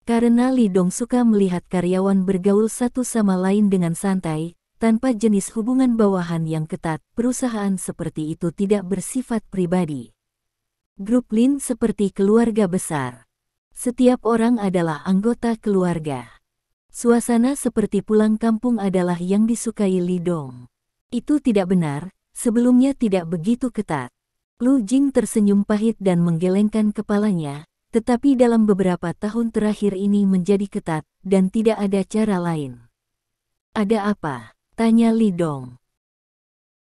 Karena Li Dong suka melihat karyawan bergaul satu sama lain dengan santai, tanpa jenis hubungan bawahan yang ketat, perusahaan seperti itu tidak bersifat pribadi. Grup Lin seperti keluarga besar. Setiap orang adalah anggota keluarga. Suasana seperti pulang kampung adalah yang disukai Li Dong. Itu tidak benar, sebelumnya tidak begitu ketat. Lu Jing tersenyum pahit dan menggelengkan kepalanya, tetapi dalam beberapa tahun terakhir ini menjadi ketat, dan tidak ada cara lain. Ada apa? Tanya Li Dong.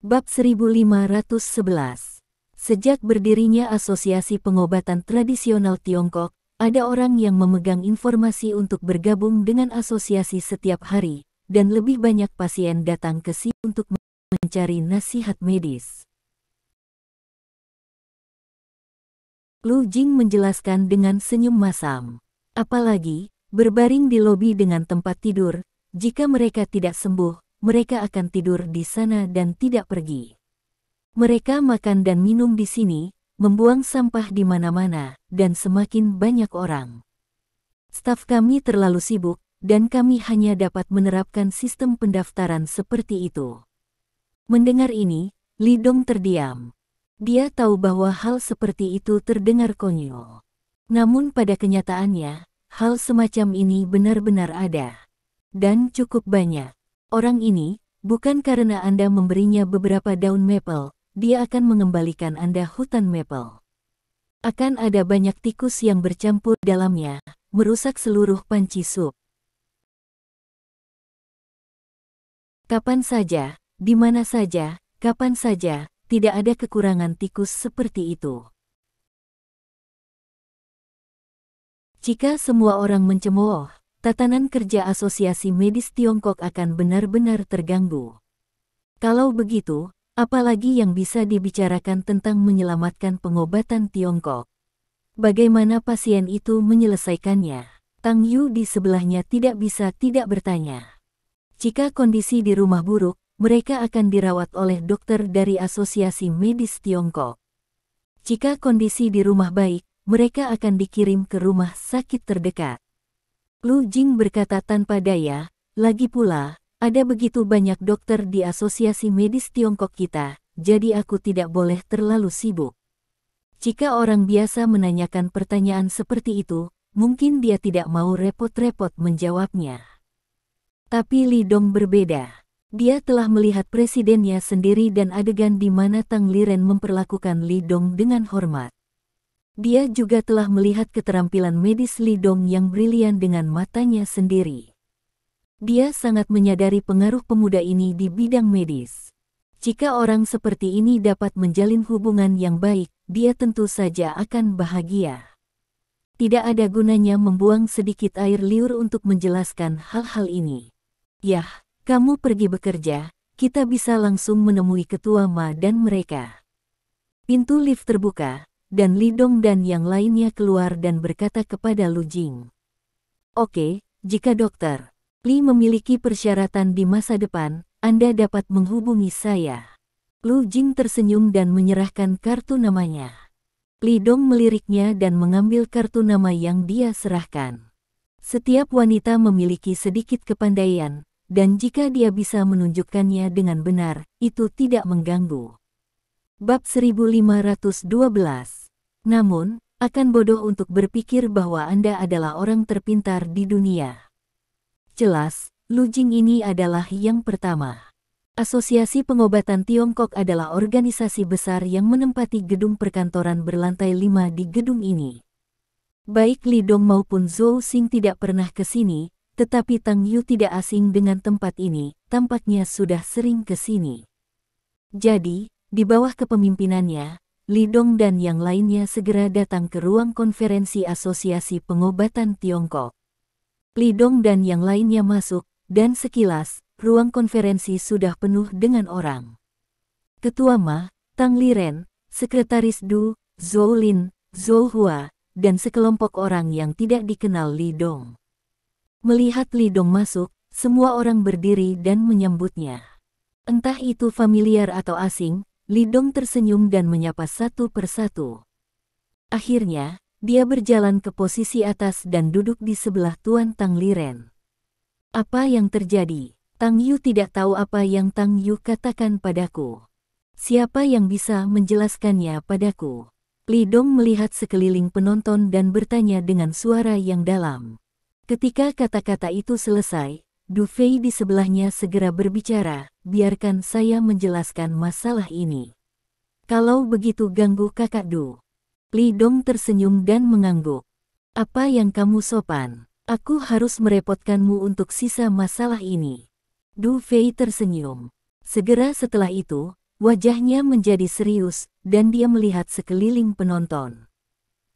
Bab 1511. Sejak berdirinya Asosiasi Pengobatan Tradisional Tiongkok, ada orang yang memegang informasi untuk bergabung dengan asosiasi setiap hari, dan lebih banyak pasien datang ke sini untuk mencari nasihat medis. Lu Jing menjelaskan dengan senyum masam. Apalagi, berbaring di lobi dengan tempat tidur, jika mereka tidak sembuh, mereka akan tidur di sana dan tidak pergi. Mereka makan dan minum di sini, membuang sampah di mana-mana, dan semakin banyak orang. Staf kami terlalu sibuk, dan kami hanya dapat menerapkan sistem pendaftaran seperti itu. Mendengar ini, Li Dong terdiam. Dia tahu bahwa hal seperti itu terdengar konyol. Namun pada kenyataannya, hal semacam ini benar-benar ada. Dan cukup banyak. Orang ini, bukan karena Anda memberinya beberapa daun maple, dia akan mengembalikan Anda hutan maple. Akan ada banyak tikus yang bercampur dalamnya, merusak seluruh panci sup. Kapan saja, di mana saja, kapan saja, tidak ada kekurangan tikus seperti itu. Jika semua orang mencemooh, tatanan kerja Asosiasi Medis Tiongkok akan benar-benar terganggu. Kalau begitu, apalagi yang bisa dibicarakan tentang menyelamatkan pengobatan Tiongkok? Bagaimana pasien itu menyelesaikannya? Tang Yu di sebelahnya tidak bisa tidak bertanya. Jika kondisi di rumah buruk, mereka akan dirawat oleh dokter dari Asosiasi Medis Tiongkok. Jika kondisi di rumah baik, mereka akan dikirim ke rumah sakit terdekat. Lu Jing berkata tanpa daya, lagi pula, ada begitu banyak dokter di Asosiasi Medis Tiongkok kita, jadi aku tidak boleh terlalu sibuk. Jika orang biasa menanyakan pertanyaan seperti itu, mungkin dia tidak mau repot-repot menjawabnya. Tapi Li Dong berbeda. Dia telah melihat presidennya sendiri dan adegan di mana Tang Liren memperlakukan Li Dong dengan hormat. Dia juga telah melihat keterampilan medis Li Dong yang brilian dengan matanya sendiri. Dia sangat menyadari pengaruh pemuda ini di bidang medis. Jika orang seperti ini dapat menjalin hubungan yang baik, dia tentu saja akan bahagia. Tidak ada gunanya membuang sedikit air liur untuk menjelaskan hal-hal ini. Yah, kamu pergi bekerja, kita bisa langsung menemui ketua Ma dan mereka. Pintu lift terbuka, dan Li Dong dan yang lainnya keluar dan berkata kepada Lu Jing. Oke, jika Dr. Li memiliki persyaratan di masa depan, Anda dapat menghubungi saya. Lu Jing tersenyum dan menyerahkan kartu namanya. Li Dong meliriknya dan mengambil kartu nama yang dia serahkan. Setiap wanita memiliki sedikit kepandaian, dan jika dia bisa menunjukkannya dengan benar, itu tidak mengganggu. Bab 1512. Namun, akan bodoh untuk berpikir bahwa Anda adalah orang terpintar di dunia. Jelas, Lu Jing ini adalah yang pertama. Asosiasi Pengobatan Tiongkok adalah organisasi besar yang menempati gedung perkantoran berlantai 5 di gedung ini. Baik Li Dong maupun Zhou Xing tidak pernah ke sini, tetapi Tang Yu tidak asing dengan tempat ini, tampaknya sudah sering ke sini. Jadi, di bawah kepemimpinannya, Li Dong dan yang lainnya segera datang ke ruang konferensi Asosiasi Pengobatan Tiongkok. Li Dong dan yang lainnya masuk, dan sekilas, ruang konferensi sudah penuh dengan orang. Ketua Ma, Tang Liren, Sekretaris Du, Zhou Lin, Zhou Hua, dan sekelompok orang yang tidak dikenal Li Dong. Melihat Li Dong masuk, semua orang berdiri dan menyambutnya. Entah itu familiar atau asing, Li Dong tersenyum dan menyapa satu persatu. Akhirnya, dia berjalan ke posisi atas dan duduk di sebelah Tuan Tang Liren. Apa yang terjadi? Tang Yu tidak tahu apa yang Tang Yu katakan padaku. Siapa yang bisa menjelaskannya padaku? Li Dong melihat sekeliling penonton dan bertanya dengan suara yang dalam. Ketika kata-kata itu selesai, Du Fei di sebelahnya segera berbicara, biarkan saya menjelaskan masalah ini. Kalau begitu ganggu kakak Du. Li Dong tersenyum dan mengangguk. Apa yang kamu sopan? Aku harus merepotkanmu untuk sisa masalah ini. Du Fei tersenyum. Segera setelah itu, wajahnya menjadi serius, dan dia melihat sekeliling penonton.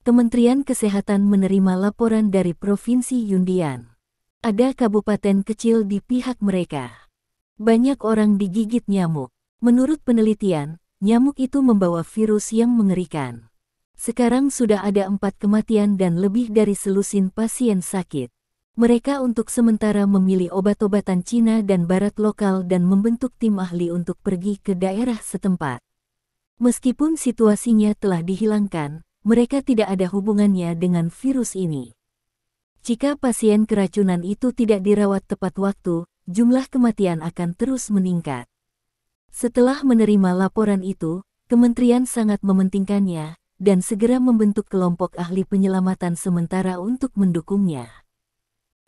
Kementerian Kesehatan menerima laporan dari Provinsi Yundian. Ada kabupaten kecil di pihak mereka. Banyak orang digigit nyamuk. Menurut penelitian, nyamuk itu membawa virus yang mengerikan. Sekarang sudah ada 4 kematian dan lebih dari selusin pasien sakit. Mereka untuk sementara memilih obat-obatan Cina dan Barat lokal dan membentuk tim ahli untuk pergi ke daerah setempat. Meskipun situasinya telah dihilangkan, mereka tidak ada hubungannya dengan virus ini. Jika pasien keracunan itu tidak dirawat tepat waktu, jumlah kematian akan terus meningkat. Setelah menerima laporan itu, kementerian sangat mementingkannya, dan segera membentuk kelompok ahli penyelamatan sementara untuk mendukungnya.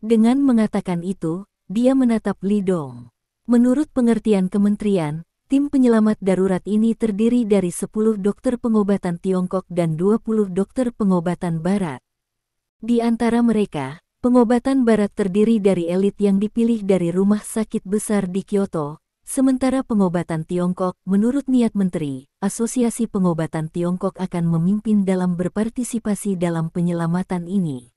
Dengan mengatakan itu, dia menatap Li Dong. Menurut pengertian kementerian, tim penyelamat darurat ini terdiri dari 10 dokter pengobatan Tiongkok dan 20 dokter pengobatan Barat. Di antara mereka, pengobatan Barat terdiri dari elit yang dipilih dari rumah sakit besar di Kyoto, sementara pengobatan Tiongkok, menurut niat Menteri, Asosiasi Pengobatan Tiongkok akan memimpin dalam berpartisipasi dalam penyelamatan ini.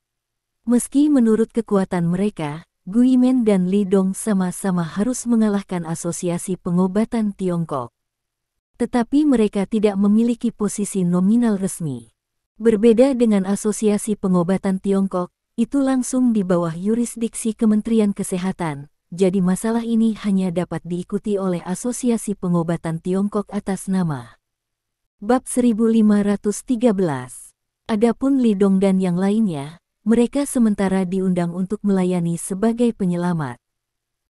Meski menurut kekuatan mereka, Guimen dan Li Dong sama-sama harus mengalahkan Asosiasi Pengobatan Tiongkok. Tetapi mereka tidak memiliki posisi nominal resmi. Berbeda dengan Asosiasi Pengobatan Tiongkok, itu langsung di bawah yurisdiksi Kementerian Kesehatan, jadi masalah ini hanya dapat diikuti oleh Asosiasi Pengobatan Tiongkok atas nama. Bab 1513. Adapun Li Dong dan yang lainnya, mereka sementara diundang untuk melayani sebagai penyelamat.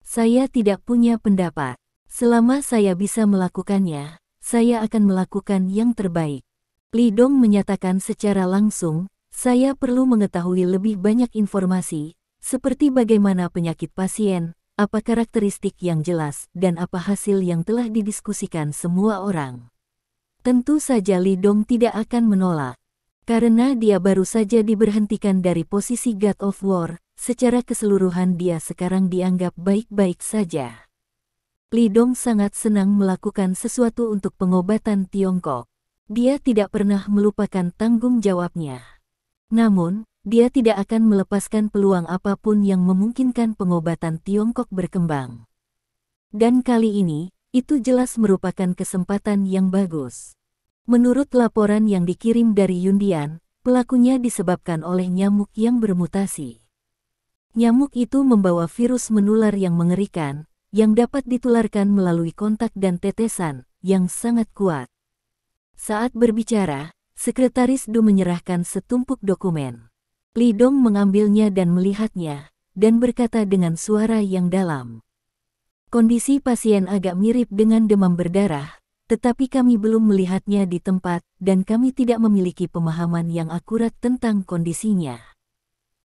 Saya tidak punya pendapat. Selama saya bisa melakukannya, saya akan melakukan yang terbaik. Li Dong menyatakan secara langsung, saya perlu mengetahui lebih banyak informasi, seperti bagaimana penyakit pasien, apa karakteristik yang jelas, dan apa hasil yang telah didiskusikan semua orang. Tentu saja Li Dong tidak akan menolak. Karena dia baru saja diberhentikan dari posisi God of War, secara keseluruhan dia sekarang dianggap baik-baik saja. Li Dong sangat senang melakukan sesuatu untuk pengobatan Tiongkok. Dia tidak pernah melupakan tanggung jawabnya. Namun, dia tidak akan melepaskan peluang apapun yang memungkinkan pengobatan Tiongkok berkembang. Dan kali ini, itu jelas merupakan kesempatan yang bagus. Menurut laporan yang dikirim dari Yundian, pelakunya disebabkan oleh nyamuk yang bermutasi. Nyamuk itu membawa virus menular yang mengerikan, yang dapat ditularkan melalui kontak dan tetesan, yang sangat kuat. Saat berbicara, Sekretaris Du menyerahkan setumpuk dokumen. Li Dong mengambilnya dan melihatnya, dan berkata dengan suara yang dalam. Kondisi pasien agak mirip dengan demam berdarah, tetapi kami belum melihatnya di tempat, dan kami tidak memiliki pemahaman yang akurat tentang kondisinya.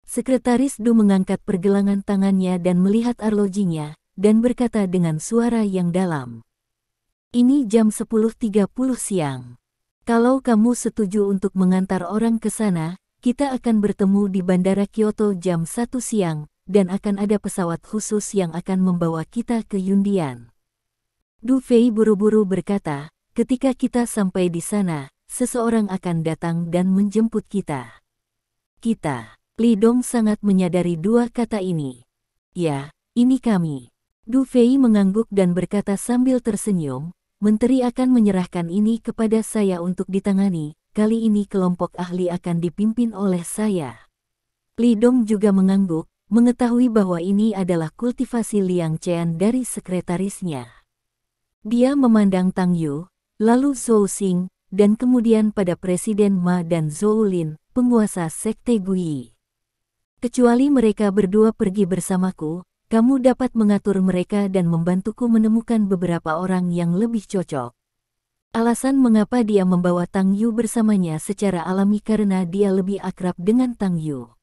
Sekretaris Du mengangkat pergelangan tangannya dan melihat arlojinya, dan berkata dengan suara yang dalam. Ini jam 10.30 siang. Kalau kamu setuju untuk mengantar orang ke sana, kita akan bertemu di Bandara Kyoto jam 1 siang, dan akan ada pesawat khusus yang akan membawa kita ke Yundian. Du Fei buru-buru berkata, ketika kita sampai di sana, seseorang akan datang dan menjemput kita. Kita. Li Dong sangat menyadari dua kata ini. Ya, ini kami. Du Fei mengangguk dan berkata sambil tersenyum, Menteri akan menyerahkan ini kepada saya untuk ditangani, kali ini kelompok ahli akan dipimpin oleh saya. Li Dong juga mengangguk, mengetahui bahwa ini adalah kultivasi Liang Chen dari sekretarisnya. Dia memandang Tang Yu, lalu Zhou Xing, dan kemudian pada Presiden Ma dan Zhou Lin, penguasa Sekte Guyi. Kecuali mereka berdua pergi bersamaku, kamu dapat mengatur mereka dan membantuku menemukan beberapa orang yang lebih cocok. Alasan mengapa dia membawa Tang Yu bersamanya secara alami karena dia lebih akrab dengan Tang Yu.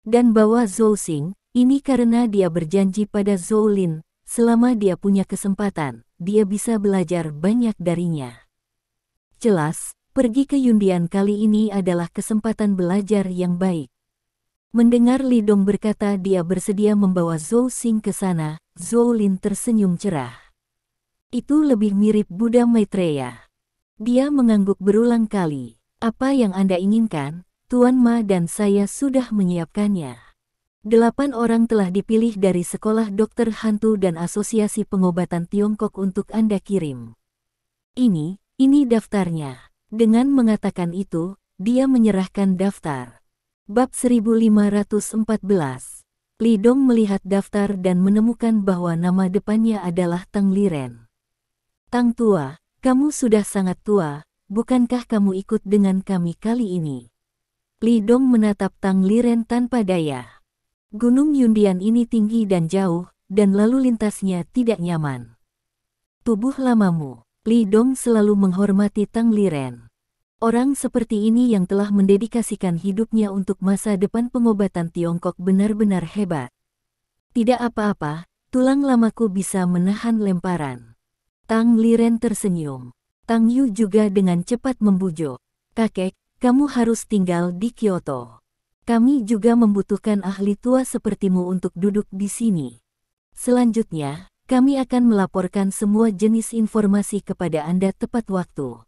Dan bawa Zhou Xing, ini karena dia berjanji pada Zhou Lin, selama dia punya kesempatan, dia bisa belajar banyak darinya. Jelas, pergi ke Yundian kali ini adalah kesempatan belajar yang baik. Mendengar Li Dong berkata dia bersedia membawa Zhou Xing ke sana, Zhou Lin tersenyum cerah. Itu lebih mirip Buddha Maitreya. Dia mengangguk berulang kali. Apa yang Anda inginkan, Tuan Ma dan saya sudah menyiapkannya. 8 orang telah dipilih dari Sekolah Dokter Hantu dan Asosiasi Pengobatan Tiongkok untuk Anda kirim. Ini daftarnya. Dengan mengatakan itu, dia menyerahkan daftar. Bab 1514. Li Dong melihat daftar dan menemukan bahwa nama depannya adalah Tang Liren. Tang tua, kamu sudah sangat tua, bukankah kamu ikut dengan kami kali ini? Li Dong menatap Tang Liren tanpa daya. Gunung Yundian ini tinggi dan jauh, dan lalu lintasnya tidak nyaman. Tubuh lamamu. Li Dong selalu menghormati Tang Liren. Orang seperti ini yang telah mendedikasikan hidupnya untuk masa depan pengobatan Tiongkok benar-benar hebat. Tidak apa-apa, tulang lamaku bisa menahan lemparan. Tang Liren tersenyum. Tang Yu juga dengan cepat membujuk. Kakek, kamu harus tinggal di Kyoto. Kami juga membutuhkan ahli tua sepertimu untuk duduk di sini. Selanjutnya, kami akan melaporkan semua jenis informasi kepada Anda tepat waktu.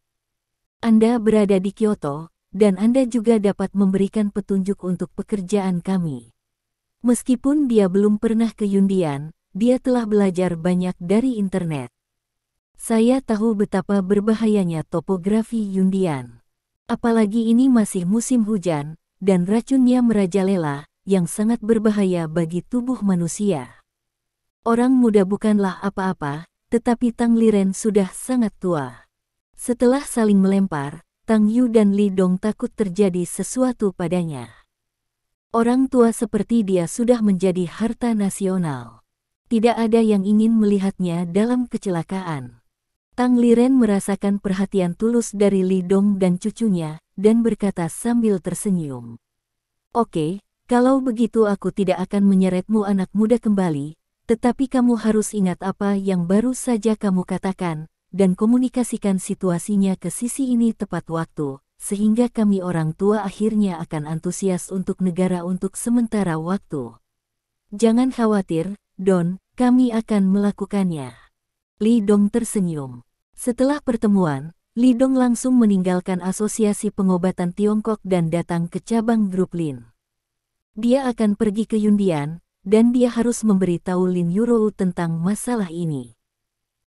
Anda berada di Kyoto, dan Anda juga dapat memberikan petunjuk untuk pekerjaan kami. Meskipun dia belum pernah ke Yundian, dia telah belajar banyak dari internet. Saya tahu betapa berbahayanya topografi Yundian. Apalagi ini masih musim hujan, dan racunnya merajalela, yang sangat berbahaya bagi tubuh manusia. Orang muda bukanlah apa-apa, tetapi Tang Liren sudah sangat tua. Setelah saling melempar, Tang Yu dan Li Dong takut terjadi sesuatu padanya. Orang tua seperti dia sudah menjadi harta nasional. Tidak ada yang ingin melihatnya dalam kecelakaan. Tang Liren merasakan perhatian tulus dari Li Dong dan cucunya, dan berkata sambil tersenyum. Oke, kalau begitu aku tidak akan menyeretmu anak muda kembali, tetapi kamu harus ingat apa yang baru saja kamu katakan, dan komunikasikan situasinya ke sisi ini tepat waktu, sehingga kami orang tua akhirnya akan antusias untuk negara untuk sementara waktu. Jangan khawatir, Don, kami akan melakukannya. Li Dong tersenyum. Setelah pertemuan, Li Dong langsung meninggalkan Asosiasi Pengobatan Tiongkok dan datang ke cabang grup Lin. Dia akan pergi ke Yundian, dan dia harus memberitahu Lin Yurou tentang masalah ini.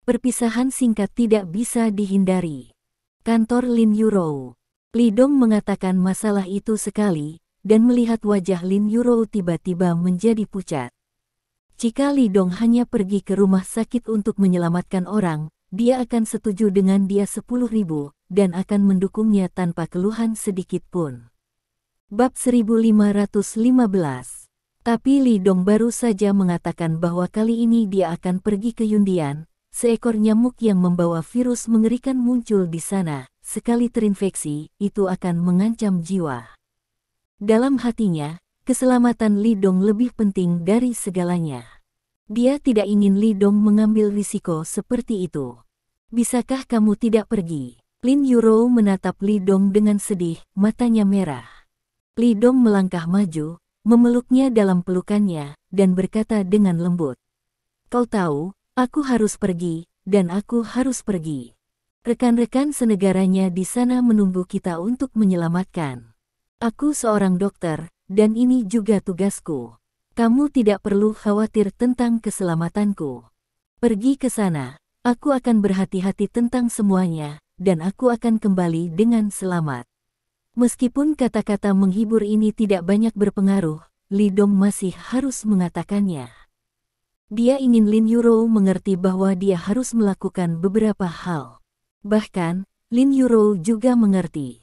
Perpisahan singkat tidak bisa dihindari. Kantor Lin Yurou. Li Dong mengatakan masalah itu sekali, dan melihat wajah Lin Yurou tiba-tiba menjadi pucat. Jika Li Dong hanya pergi ke rumah sakit untuk menyelamatkan orang, dia akan setuju dengan dia 10.000, dan akan mendukungnya tanpa keluhan sedikit pun. Bab 1515. Tapi Li Dong baru saja mengatakan bahwa kali ini dia akan pergi ke Yundian, seekor nyamuk yang membawa virus mengerikan muncul di sana, sekali terinfeksi, itu akan mengancam jiwa. Dalam hatinya, keselamatan Li Dong lebih penting dari segalanya. Dia tidak ingin Li Dong mengambil risiko seperti itu. Bisakah kamu tidak pergi? Lin Yurou menatap Li Dong dengan sedih, matanya merah. Li Dong melangkah maju, memeluknya dalam pelukannya, dan berkata dengan lembut. Kau tahu, aku harus pergi, dan aku harus pergi. Rekan-rekan senegaranya di sana menunggu kita untuk menyelamatkan. Aku seorang dokter, dan ini juga tugasku. Kamu tidak perlu khawatir tentang keselamatanku. Pergi ke sana, aku akan berhati-hati tentang semuanya, dan aku akan kembali dengan selamat. Meskipun kata-kata menghibur ini tidak banyak berpengaruh, Li Dong masih harus mengatakannya. Dia ingin Lin Yurou mengerti bahwa dia harus melakukan beberapa hal. Bahkan, Lin Yurou juga mengerti.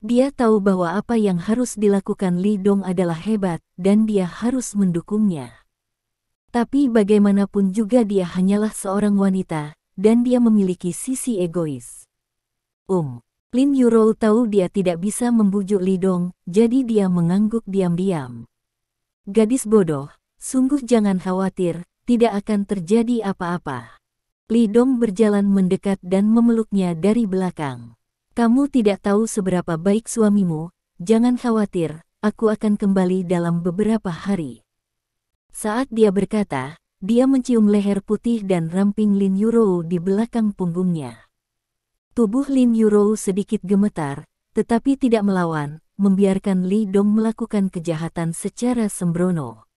Dia tahu bahwa apa yang harus dilakukan Li Dong adalah hebat, dan dia harus mendukungnya. Tapi bagaimanapun juga dia hanyalah seorang wanita, dan dia memiliki sisi egois. Lin Yurou tahu dia tidak bisa membujuk Li Dong, jadi dia mengangguk diam-diam. Gadis bodoh, sungguh jangan khawatir, tidak akan terjadi apa-apa. Li Dong berjalan mendekat dan memeluknya dari belakang. Kamu tidak tahu seberapa baik suamimu, jangan khawatir, aku akan kembali dalam beberapa hari. Saat dia berkata, dia mencium leher putih dan ramping Lin Yurou di belakang punggungnya. Tubuh Lin Yurou sedikit gemetar, tetapi tidak melawan, membiarkan Li Dong melakukan kejahatan secara sembrono.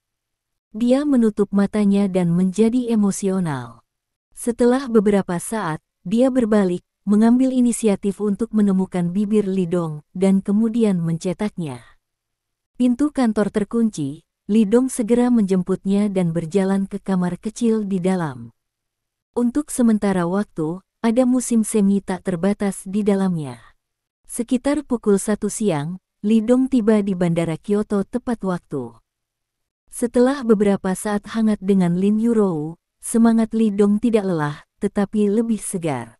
Dia menutup matanya dan menjadi emosional. Setelah beberapa saat, dia berbalik, mengambil inisiatif untuk menemukan bibir Li Dong, dan kemudian mencetaknya. Pintu kantor terkunci, Li Dong segera menjemputnya dan berjalan ke kamar kecil di dalam. Untuk sementara waktu, ada musim semi tak terbatas di dalamnya. Sekitar pukul 1 siang, Li Dong tiba di Bandara Kyoto tepat waktu. Setelah beberapa saat hangat dengan Lin Yurou, semangat Li Dong tidak lelah, tetapi lebih segar.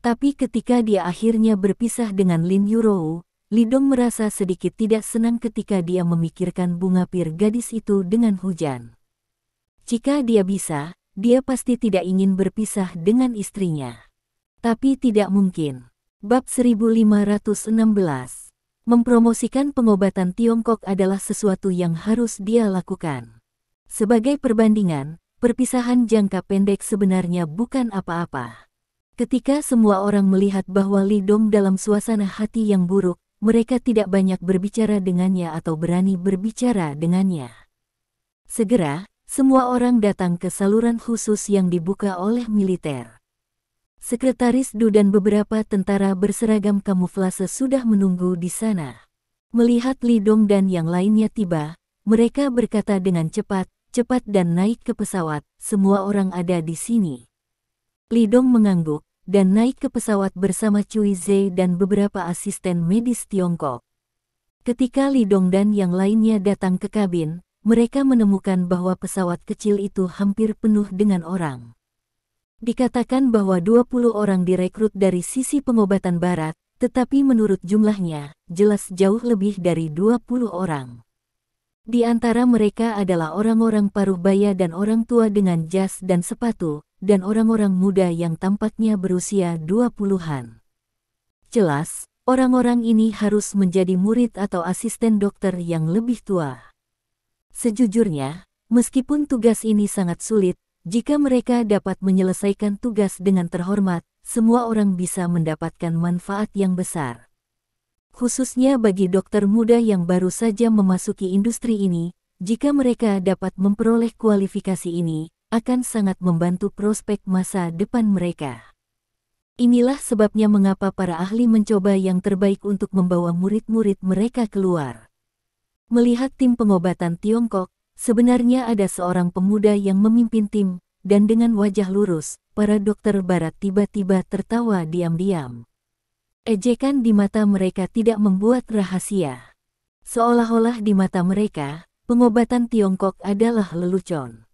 Tapi ketika dia akhirnya berpisah dengan Lin Yurou, Li Dong merasa sedikit tidak senang ketika dia memikirkan bunga pir gadis itu dengan hujan. Jika dia bisa, dia pasti tidak ingin berpisah dengan istrinya. Tapi tidak mungkin. Bab 1516. Mempromosikan pengobatan Tiongkok adalah sesuatu yang harus dia lakukan. Sebagai perbandingan, perpisahan jangka pendek sebenarnya bukan apa-apa. Ketika semua orang melihat bahwa Li Dong dalam suasana hati yang buruk, mereka tidak banyak berbicara dengannya atau berani berbicara dengannya. Segera, semua orang datang ke saluran khusus yang dibuka oleh militer. Sekretaris Du dan beberapa tentara berseragam kamuflase sudah menunggu di sana. Melihat Li Dong dan yang lainnya tiba, mereka berkata dengan cepat dan naik ke pesawat, semua orang ada di sini. Li Dong mengangguk, dan naik ke pesawat bersama Cui Zhe dan beberapa asisten medis Tiongkok. Ketika Li Dong dan yang lainnya datang ke kabin, mereka menemukan bahwa pesawat kecil itu hampir penuh dengan orang. Dikatakan bahwa 20 orang direkrut dari sisi pengobatan barat, tetapi menurut jumlahnya, jelas jauh lebih dari 20 orang. Di antara mereka adalah orang-orang paruh baya dan orang tua dengan jas dan sepatu, dan orang-orang muda yang tampaknya berusia 20-an. Jelas, orang-orang ini harus menjadi murid atau asisten dokter yang lebih tua. Sejujurnya, meskipun tugas ini sangat sulit, jika mereka dapat menyelesaikan tugas dengan terhormat, semua orang bisa mendapatkan manfaat yang besar. Khususnya bagi dokter muda yang baru saja memasuki industri ini, jika mereka dapat memperoleh kualifikasi ini, akan sangat membantu prospek masa depan mereka. Inilah sebabnya mengapa para ahli mencoba yang terbaik untuk membawa murid-murid mereka keluar. Melihat tim pengobatan Tiongkok, sebenarnya ada seorang pemuda yang memimpin tim, dan dengan wajah lurus, para dokter barat tiba-tiba tertawa diam-diam. Ejekan di mata mereka tidak membuat rahasia. Seolah-olah di mata mereka, pengobatan Tiongkok adalah lelucon.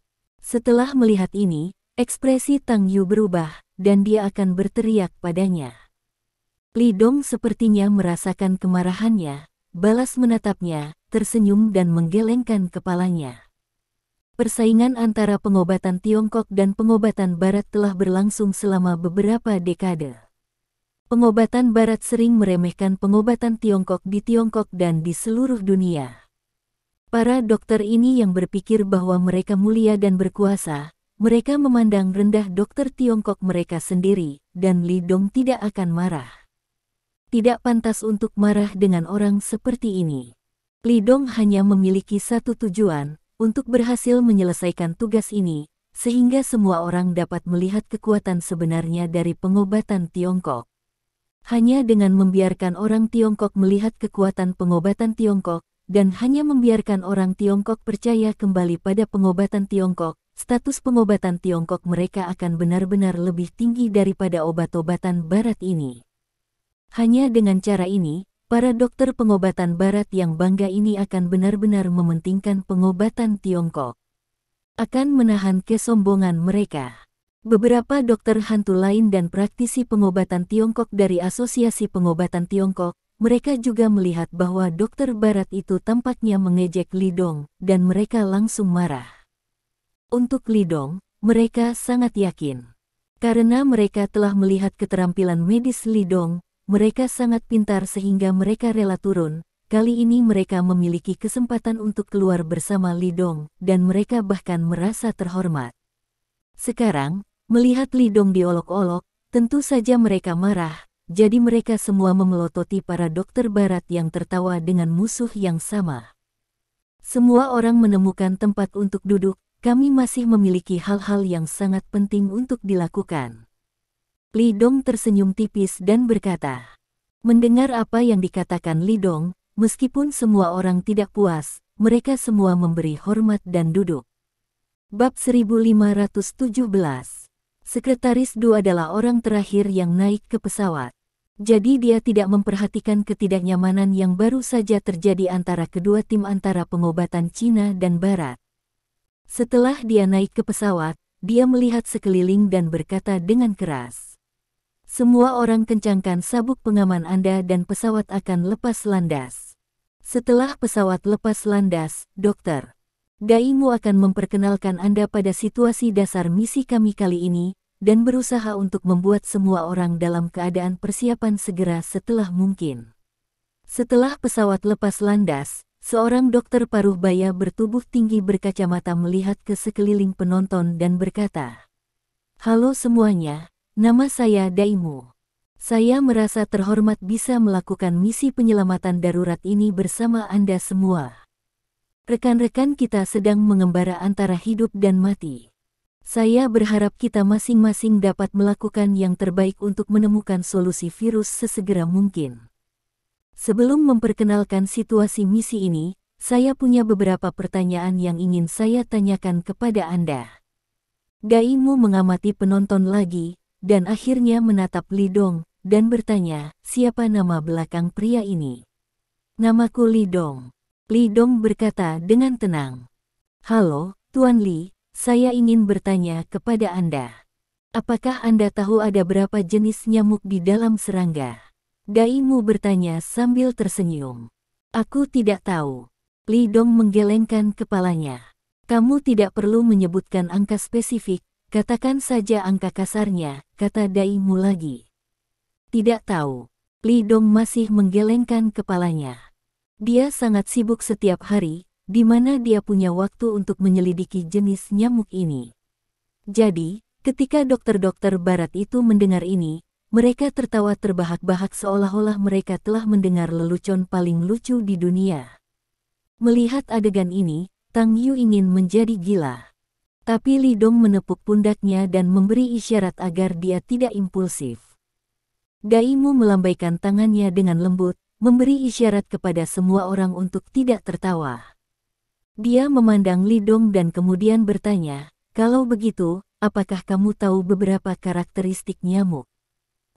Setelah melihat ini, ekspresi Tang Yu berubah, dan dia akan berteriak padanya. Li Dong sepertinya merasakan kemarahannya, balas menatapnya, tersenyum dan menggelengkan kepalanya. Persaingan antara pengobatan Tiongkok dan pengobatan Barat telah berlangsung selama beberapa dekade. Pengobatan Barat sering meremehkan pengobatan Tiongkok di Tiongkok dan di seluruh dunia. Para dokter ini yang berpikir bahwa mereka mulia dan berkuasa, mereka memandang rendah dokter Tiongkok mereka sendiri, dan Li Dong tidak akan marah. Tidak pantas untuk marah dengan orang seperti ini. Li Dong hanya memiliki satu tujuan, untuk berhasil menyelesaikan tugas ini, sehingga semua orang dapat melihat kekuatan sebenarnya dari pengobatan Tiongkok. Hanya dengan membiarkan orang Tiongkok melihat kekuatan pengobatan Tiongkok, dan hanya membiarkan orang Tiongkok percaya kembali pada pengobatan Tiongkok, status pengobatan Tiongkok mereka akan benar-benar lebih tinggi daripada obat-obatan Barat ini. Hanya dengan cara ini, para dokter pengobatan Barat yang bangga ini akan benar-benar mementingkan pengobatan Tiongkok. Akan menahan kesombongan mereka. Beberapa dokter hantu lain dan praktisi pengobatan Tiongkok dari Asosiasi Pengobatan Tiongkok, mereka juga melihat bahwa dokter barat itu tampaknya mengejek Li Dong, dan mereka langsung marah. Untuk Li Dong, mereka sangat yakin. Karena mereka telah melihat keterampilan medis Li Dong, mereka sangat pintar sehingga mereka rela turun. Kali ini mereka memiliki kesempatan untuk keluar bersama Li Dong, dan mereka bahkan merasa terhormat. Sekarang, melihat Li Dong diolok-olok, tentu saja mereka marah, jadi mereka semua memelototi para dokter barat yang tertawa dengan musuh yang sama. Semua orang menemukan tempat untuk duduk, kami masih memiliki hal-hal yang sangat penting untuk dilakukan. Li Dong tersenyum tipis dan berkata. Mendengar apa yang dikatakan Li Dong, meskipun semua orang tidak puas, mereka semua memberi hormat dan duduk. Bab 1517. Sekretaris Du adalah orang terakhir yang naik ke pesawat. Jadi dia tidak memperhatikan ketidaknyamanan yang baru saja terjadi antara kedua tim antara pengobatan Cina dan Barat. Setelah dia naik ke pesawat, dia melihat sekeliling dan berkata dengan keras. Semua orang kencangkan sabuk pengaman Anda dan pesawat akan lepas landas. Setelah pesawat lepas landas, Dokter Daimu akan memperkenalkan Anda pada situasi dasar misi kami kali ini, dan berusaha untuk membuat semua orang dalam keadaan persiapan segera setelah mungkin. Setelah pesawat lepas landas, seorang dokter paruh baya bertubuh tinggi berkacamata melihat ke sekeliling penonton dan berkata, "Halo semuanya, nama saya Daimu. Saya merasa terhormat bisa melakukan misi penyelamatan darurat ini bersama Anda semua. Rekan-rekan kita sedang mengembara antara hidup dan mati. Saya berharap kita masing-masing dapat melakukan yang terbaik untuk menemukan solusi virus sesegera mungkin. Sebelum memperkenalkan situasi misi ini, saya punya beberapa pertanyaan yang ingin saya tanyakan kepada Anda." Daimu mengamati penonton lagi, dan akhirnya menatap Li Dong, dan bertanya, "Siapa nama belakang pria ini?" "Namaku Li Dong." Li Dong berkata dengan tenang. "Halo, Tuan Li, saya ingin bertanya kepada Anda. Apakah Anda tahu ada berapa jenis nyamuk di dalam serangga?" Daimu bertanya sambil tersenyum. "Aku tidak tahu." Li Dong menggelengkan kepalanya. "Kamu tidak perlu menyebutkan angka spesifik, katakan saja angka kasarnya," kata Daimu lagi. "Tidak tahu." Li Dong masih menggelengkan kepalanya. Dia sangat sibuk setiap hari, di mana dia punya waktu untuk menyelidiki jenis nyamuk ini. Jadi, ketika dokter-dokter barat itu mendengar ini, mereka tertawa terbahak-bahak seolah-olah mereka telah mendengar lelucon paling lucu di dunia. Melihat adegan ini, Tang Yu ingin menjadi gila. Tapi Li Dong menepuk pundaknya dan memberi isyarat agar dia tidak impulsif. Daimu melambaikan tangannya dengan lembut, memberi isyarat kepada semua orang untuk tidak tertawa. Dia memandang Li Dong dan kemudian bertanya, "Kalau begitu, apakah kamu tahu beberapa karakteristik nyamuk?"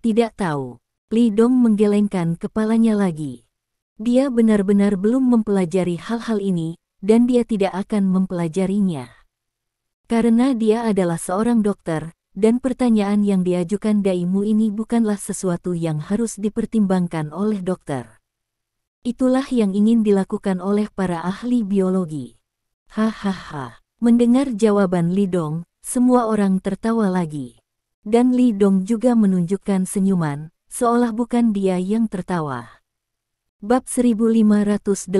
"Tidak tahu." Li Dong menggelengkan kepalanya lagi. Dia benar-benar belum mempelajari hal-hal ini, dan dia tidak akan mempelajarinya. Karena dia adalah seorang dokter, dan pertanyaan yang diajukan Daimu ini bukanlah sesuatu yang harus dipertimbangkan oleh dokter. Itulah yang ingin dilakukan oleh para ahli biologi. Hahaha. Mendengar jawaban Li Dong, semua orang tertawa lagi. Dan Li Dong juga menunjukkan senyuman, seolah bukan dia yang tertawa. Bab 1518.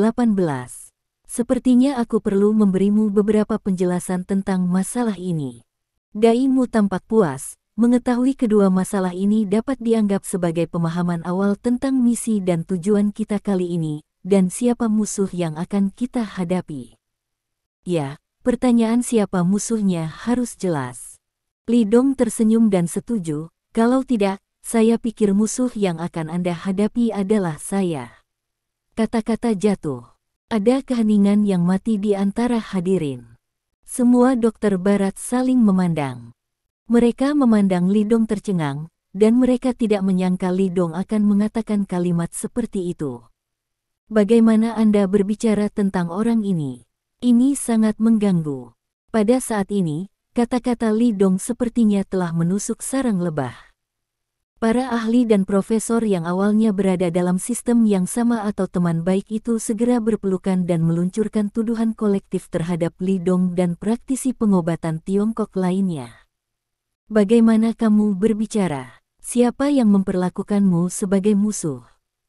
Sepertinya aku perlu memberimu beberapa penjelasan tentang masalah ini. Daimu tampak puas, mengetahui kedua masalah ini dapat dianggap sebagai pemahaman awal tentang misi dan tujuan kita kali ini, dan siapa musuh yang akan kita hadapi. Ya, pertanyaan siapa musuhnya harus jelas. Li Dong tersenyum dan setuju, "Kalau tidak, saya pikir musuh yang akan Anda hadapi adalah saya." Kata-kata jatuh. Ada keheningan yang mati di antara hadirin. Semua dokter barat saling memandang. Mereka memandang Li Dong tercengang, dan mereka tidak menyangka Li Dong akan mengatakan kalimat seperti itu. "Bagaimana Anda berbicara tentang orang ini? Ini sangat mengganggu." Pada saat ini, kata-kata Li Dong sepertinya telah menusuk sarang lebah. Para ahli dan profesor yang awalnya berada dalam sistem yang sama atau teman baik itu segera berpelukan dan meluncurkan tuduhan kolektif terhadap Li Dong dan praktisi pengobatan Tiongkok lainnya. Bagaimana kamu berbicara? Siapa yang memperlakukanmu sebagai musuh?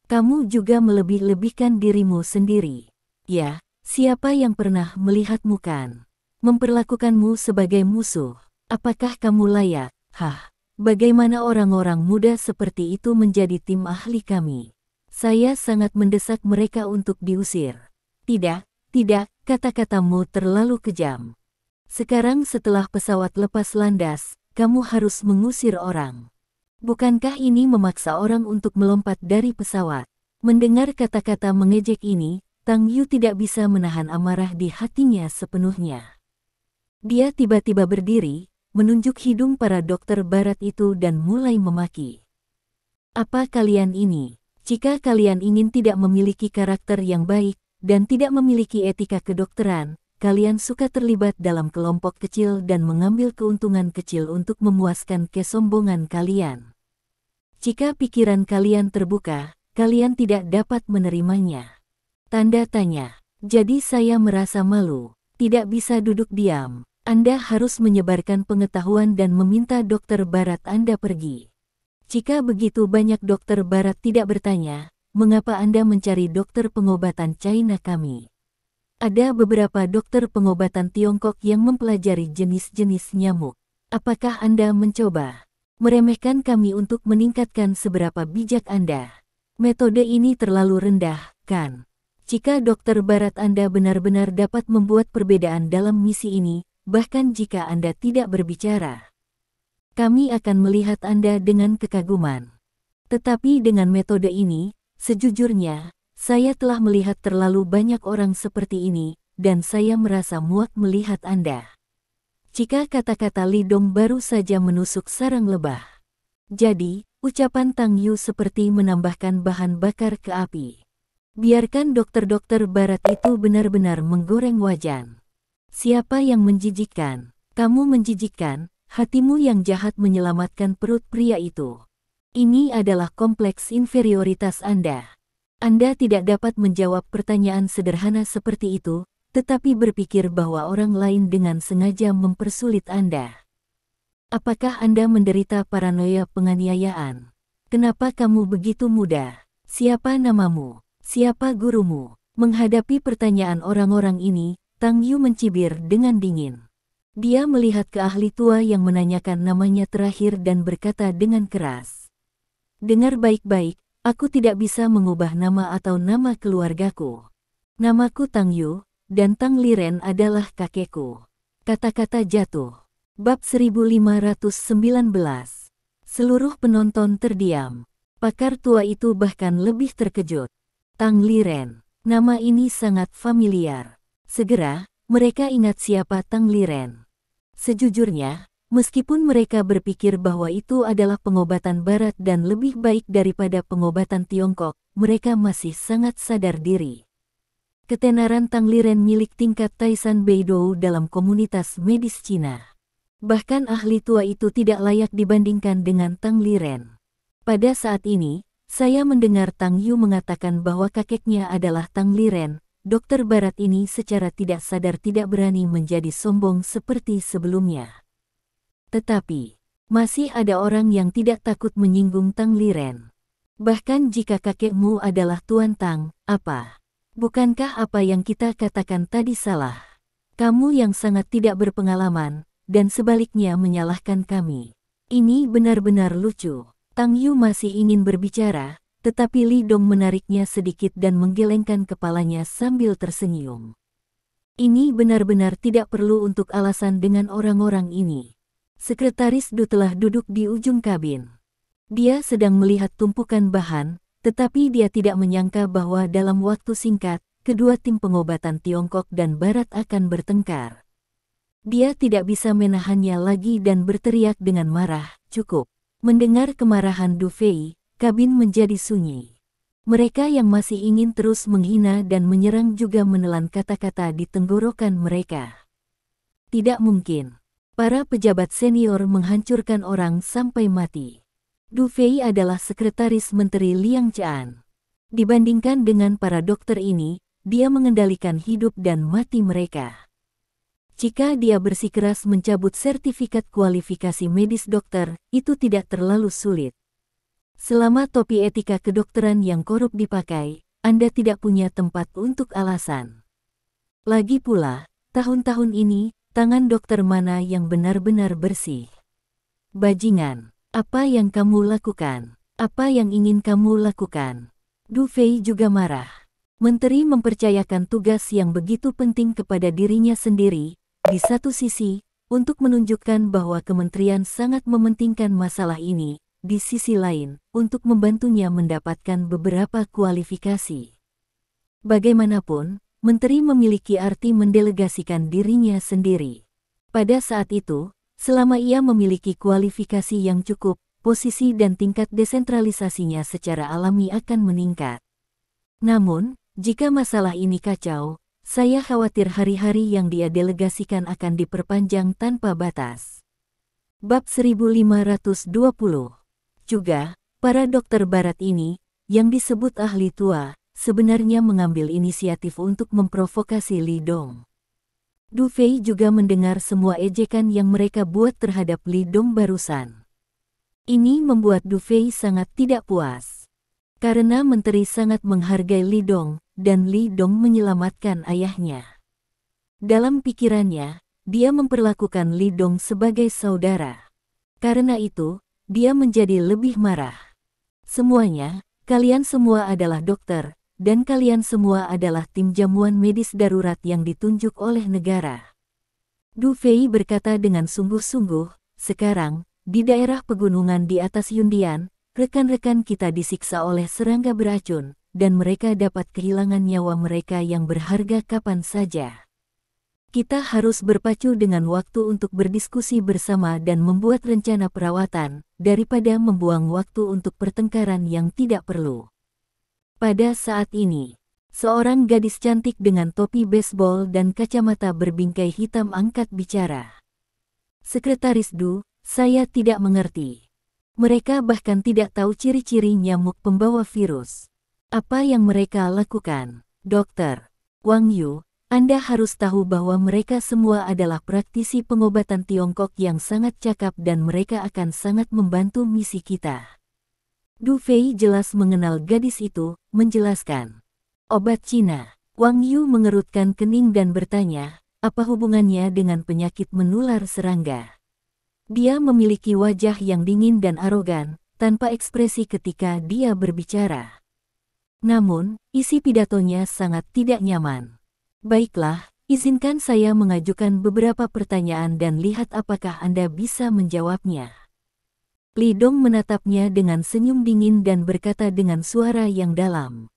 Kamu juga melebih-lebihkan dirimu sendiri. Ya, siapa yang pernah melihatmu kan? Memperlakukanmu sebagai musuh. Apakah kamu layak? Hah? Bagaimana orang-orang muda seperti itu menjadi tim ahli kami? Saya sangat mendesak mereka untuk diusir. Tidak, tidak, kata-katamu terlalu kejam. Sekarang setelah pesawat lepas landas, kamu harus mengusir orang. Bukankah ini memaksa orang untuk melompat dari pesawat? Mendengar kata-kata mengejek ini, Tang Yu tidak bisa menahan amarah di hatinya sepenuhnya. Dia tiba-tiba berdiri, menunjuk hidung para dokter barat itu dan mulai memaki. Apa kalian ini? Jika kalian ingin tidak memiliki karakter yang baik dan tidak memiliki etika kedokteran, kalian suka terlibat dalam kelompok kecil dan mengambil keuntungan kecil untuk memuaskan kesombongan kalian. Jika pikiran kalian terbuka, kalian tidak dapat menerimanya. Tanda tanya. Jadi saya merasa malu, tidak bisa duduk diam. Anda harus menyebarkan pengetahuan dan meminta dokter barat Anda pergi. Jika begitu banyak dokter barat tidak bertanya, mengapa Anda mencari dokter pengobatan China kami? Ada beberapa dokter pengobatan Tiongkok yang mempelajari jenis-jenis nyamuk. Apakah Anda mencoba meremehkan kami untuk meningkatkan seberapa bijak Anda? Metode ini terlalu rendah, kan? Jika dokter barat Anda benar-benar dapat membuat perbedaan dalam misi ini, bahkan jika Anda tidak berbicara, kami akan melihat Anda dengan kekaguman. Tetapi dengan metode ini, sejujurnya, saya telah melihat terlalu banyak orang seperti ini, dan saya merasa muak melihat Anda. Jika kata-kata Li Dong baru saja menusuk sarang lebah. Jadi, ucapan Tang Yu seperti menambahkan bahan bakar ke api. Biarkan dokter-dokter barat itu benar-benar menggoreng wajan. Siapa yang menjijikkan? Kamu menjijikkan, hatimu yang jahat menyelamatkan perut pria itu. Ini adalah kompleks inferioritas Anda. Anda tidak dapat menjawab pertanyaan sederhana seperti itu, tetapi berpikir bahwa orang lain dengan sengaja mempersulit Anda. Apakah Anda menderita paranoia penganiayaan? Kenapa kamu begitu mudah? Siapa namamu? Siapa gurumu? Menghadapi pertanyaan orang-orang ini, Tang Yu mencibir dengan dingin. Dia melihat ke ahli tua yang menanyakan namanya terakhir dan berkata dengan keras. Dengar baik-baik, aku tidak bisa mengubah nama atau nama keluargaku. Namaku Tang Yu, dan Tang Liren adalah kakekku. Kata-kata jatuh. Bab 1519. Seluruh penonton terdiam. Pakar tua itu bahkan lebih terkejut. Tang Liren. Nama ini sangat familiar. Segera, mereka ingat siapa Tang Liren. Sejujurnya, meskipun mereka berpikir bahwa itu adalah pengobatan barat dan lebih baik daripada pengobatan Tiongkok, mereka masih sangat sadar diri. Ketenaran Tang Liren milik tingkat Taisan Beidou dalam komunitas medis Cina. Bahkan ahli tua itu tidak layak dibandingkan dengan Tang Liren. Pada saat ini, saya mendengar Tang Yu mengatakan bahwa kakeknya adalah Tang Liren. Dokter barat ini secara tidak sadar tidak berani menjadi sombong seperti sebelumnya. Tetapi, masih ada orang yang tidak takut menyinggung Tang Liren. Bahkan jika kakekmu adalah Tuan Tang, apa? Bukankah apa yang kita katakan tadi salah? Kamu yang sangat tidak berpengalaman, dan sebaliknya menyalahkan kami. Ini benar-benar lucu. Tang Yu masih ingin berbicara, tetapi Li Dong menariknya sedikit dan menggelengkan kepalanya sambil tersenyum. Ini benar-benar tidak perlu untuk alasan dengan orang-orang ini. Sekretaris Du telah duduk di ujung kabin. Dia sedang melihat tumpukan bahan, tetapi dia tidak menyangka bahwa dalam waktu singkat, kedua tim pengobatan Tiongkok dan Barat akan bertengkar. Dia tidak bisa menahannya lagi dan berteriak dengan marah, "Cukup!" Mendengar kemarahan Du Fei, kabin menjadi sunyi. Mereka yang masih ingin terus menghina dan menyerang juga menelan kata-kata di tenggorokan mereka. Tidak mungkin. Para pejabat senior menghancurkan orang sampai mati. Du Fei adalah sekretaris Menteri Liang Chan. Dibandingkan dengan para dokter ini, dia mengendalikan hidup dan mati mereka. Jika dia bersikeras mencabut sertifikat kualifikasi medis dokter, itu tidak terlalu sulit. Selama topi etika kedokteran yang korup dipakai, Anda tidak punya tempat untuk alasan. Lagi pula, tahun-tahun ini, tangan dokter mana yang benar-benar bersih? Bajingan. Apa yang kamu lakukan? Apa yang ingin kamu lakukan? Du Fei juga marah. Menteri mempercayakan tugas yang begitu penting kepada dirinya sendiri, di satu sisi, untuk menunjukkan bahwa kementerian sangat mementingkan masalah ini, di sisi lain, untuk membantunya mendapatkan beberapa kualifikasi. Bagaimanapun, menteri memiliki arti mendelegasikan dirinya sendiri. Pada saat itu, selama ia memiliki kualifikasi yang cukup, posisi dan tingkat desentralisasinya secara alami akan meningkat. Namun, jika masalah ini kacau, saya khawatir hari-hari yang dia delegasikan akan diperpanjang tanpa batas. Bab 1520. Juga, para dokter barat ini, yang disebut ahli tua, sebenarnya mengambil inisiatif untuk memprovokasi Li Dong. Du Fei juga mendengar semua ejekan yang mereka buat terhadap Li Dong barusan. Ini membuat Du Fei sangat tidak puas. Karena menteri sangat menghargai Li Dong, dan Li Dong menyelamatkan ayahnya. Dalam pikirannya, dia memperlakukan Li Dong sebagai saudara. Karena itu, dia menjadi lebih marah. Semuanya, kalian semua adalah dokter, dan kalian semua adalah tim jamuan medis darurat yang ditunjuk oleh negara. Du Fei berkata dengan sungguh-sungguh, sekarang, di daerah pegunungan di atas Yundian, rekan-rekan kita disiksa oleh serangga beracun, dan mereka dapat kehilangan nyawa mereka yang berharga kapan saja. Kita harus berpacu dengan waktu untuk berdiskusi bersama dan membuat rencana perawatan, daripada membuang waktu untuk pertengkaran yang tidak perlu. Pada saat ini, seorang gadis cantik dengan topi baseball dan kacamata berbingkai hitam angkat bicara. Sekretaris Du, saya tidak mengerti. Mereka bahkan tidak tahu ciri-ciri nyamuk pembawa virus. Apa yang mereka lakukan? Dokter Wang Yu, Anda harus tahu bahwa mereka semua adalah praktisi pengobatan Tiongkok yang sangat cakap dan mereka akan sangat membantu misi kita. Du Fei jelas mengenal gadis itu, menjelaskan. Obat Cina. Wang Yu mengerutkan kening dan bertanya, apa hubungannya dengan penyakit menular serangga? Dia memiliki wajah yang dingin dan arogan, tanpa ekspresi ketika dia berbicara. Namun, isi pidatonya sangat tidak nyaman. Baiklah, izinkan saya mengajukan beberapa pertanyaan dan lihat apakah Anda bisa menjawabnya. Li Dong menatapnya dengan senyum dingin dan berkata dengan suara yang dalam.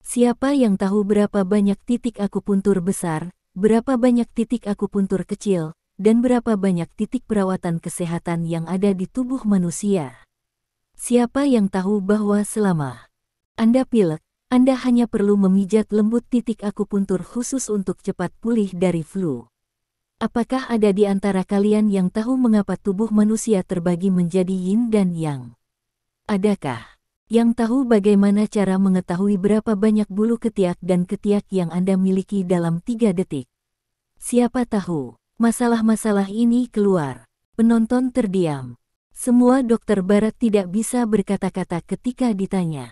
Siapa yang tahu berapa banyak titik akupuntur besar, berapa banyak titik akupuntur kecil, dan berapa banyak titik perawatan kesehatan yang ada di tubuh manusia? Siapa yang tahu bahwa selama Anda pilek, Anda hanya perlu memijat lembut titik akupuntur khusus untuk cepat pulih dari flu? Apakah ada di antara kalian yang tahu mengapa tubuh manusia terbagi menjadi yin dan yang? Adakah yang tahu bagaimana cara mengetahui berapa banyak bulu ketiak dan ketiak yang Anda miliki dalam 3 detik? Siapa tahu? Masalah-masalah ini keluar. Penonton terdiam. Semua dokter barat tidak bisa berkata-kata ketika ditanya.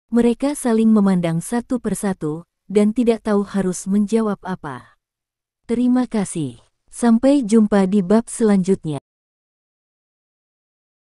Mereka saling memandang satu persatu, dan tidak tahu harus menjawab apa. Terima kasih. Sampai jumpa di bab selanjutnya.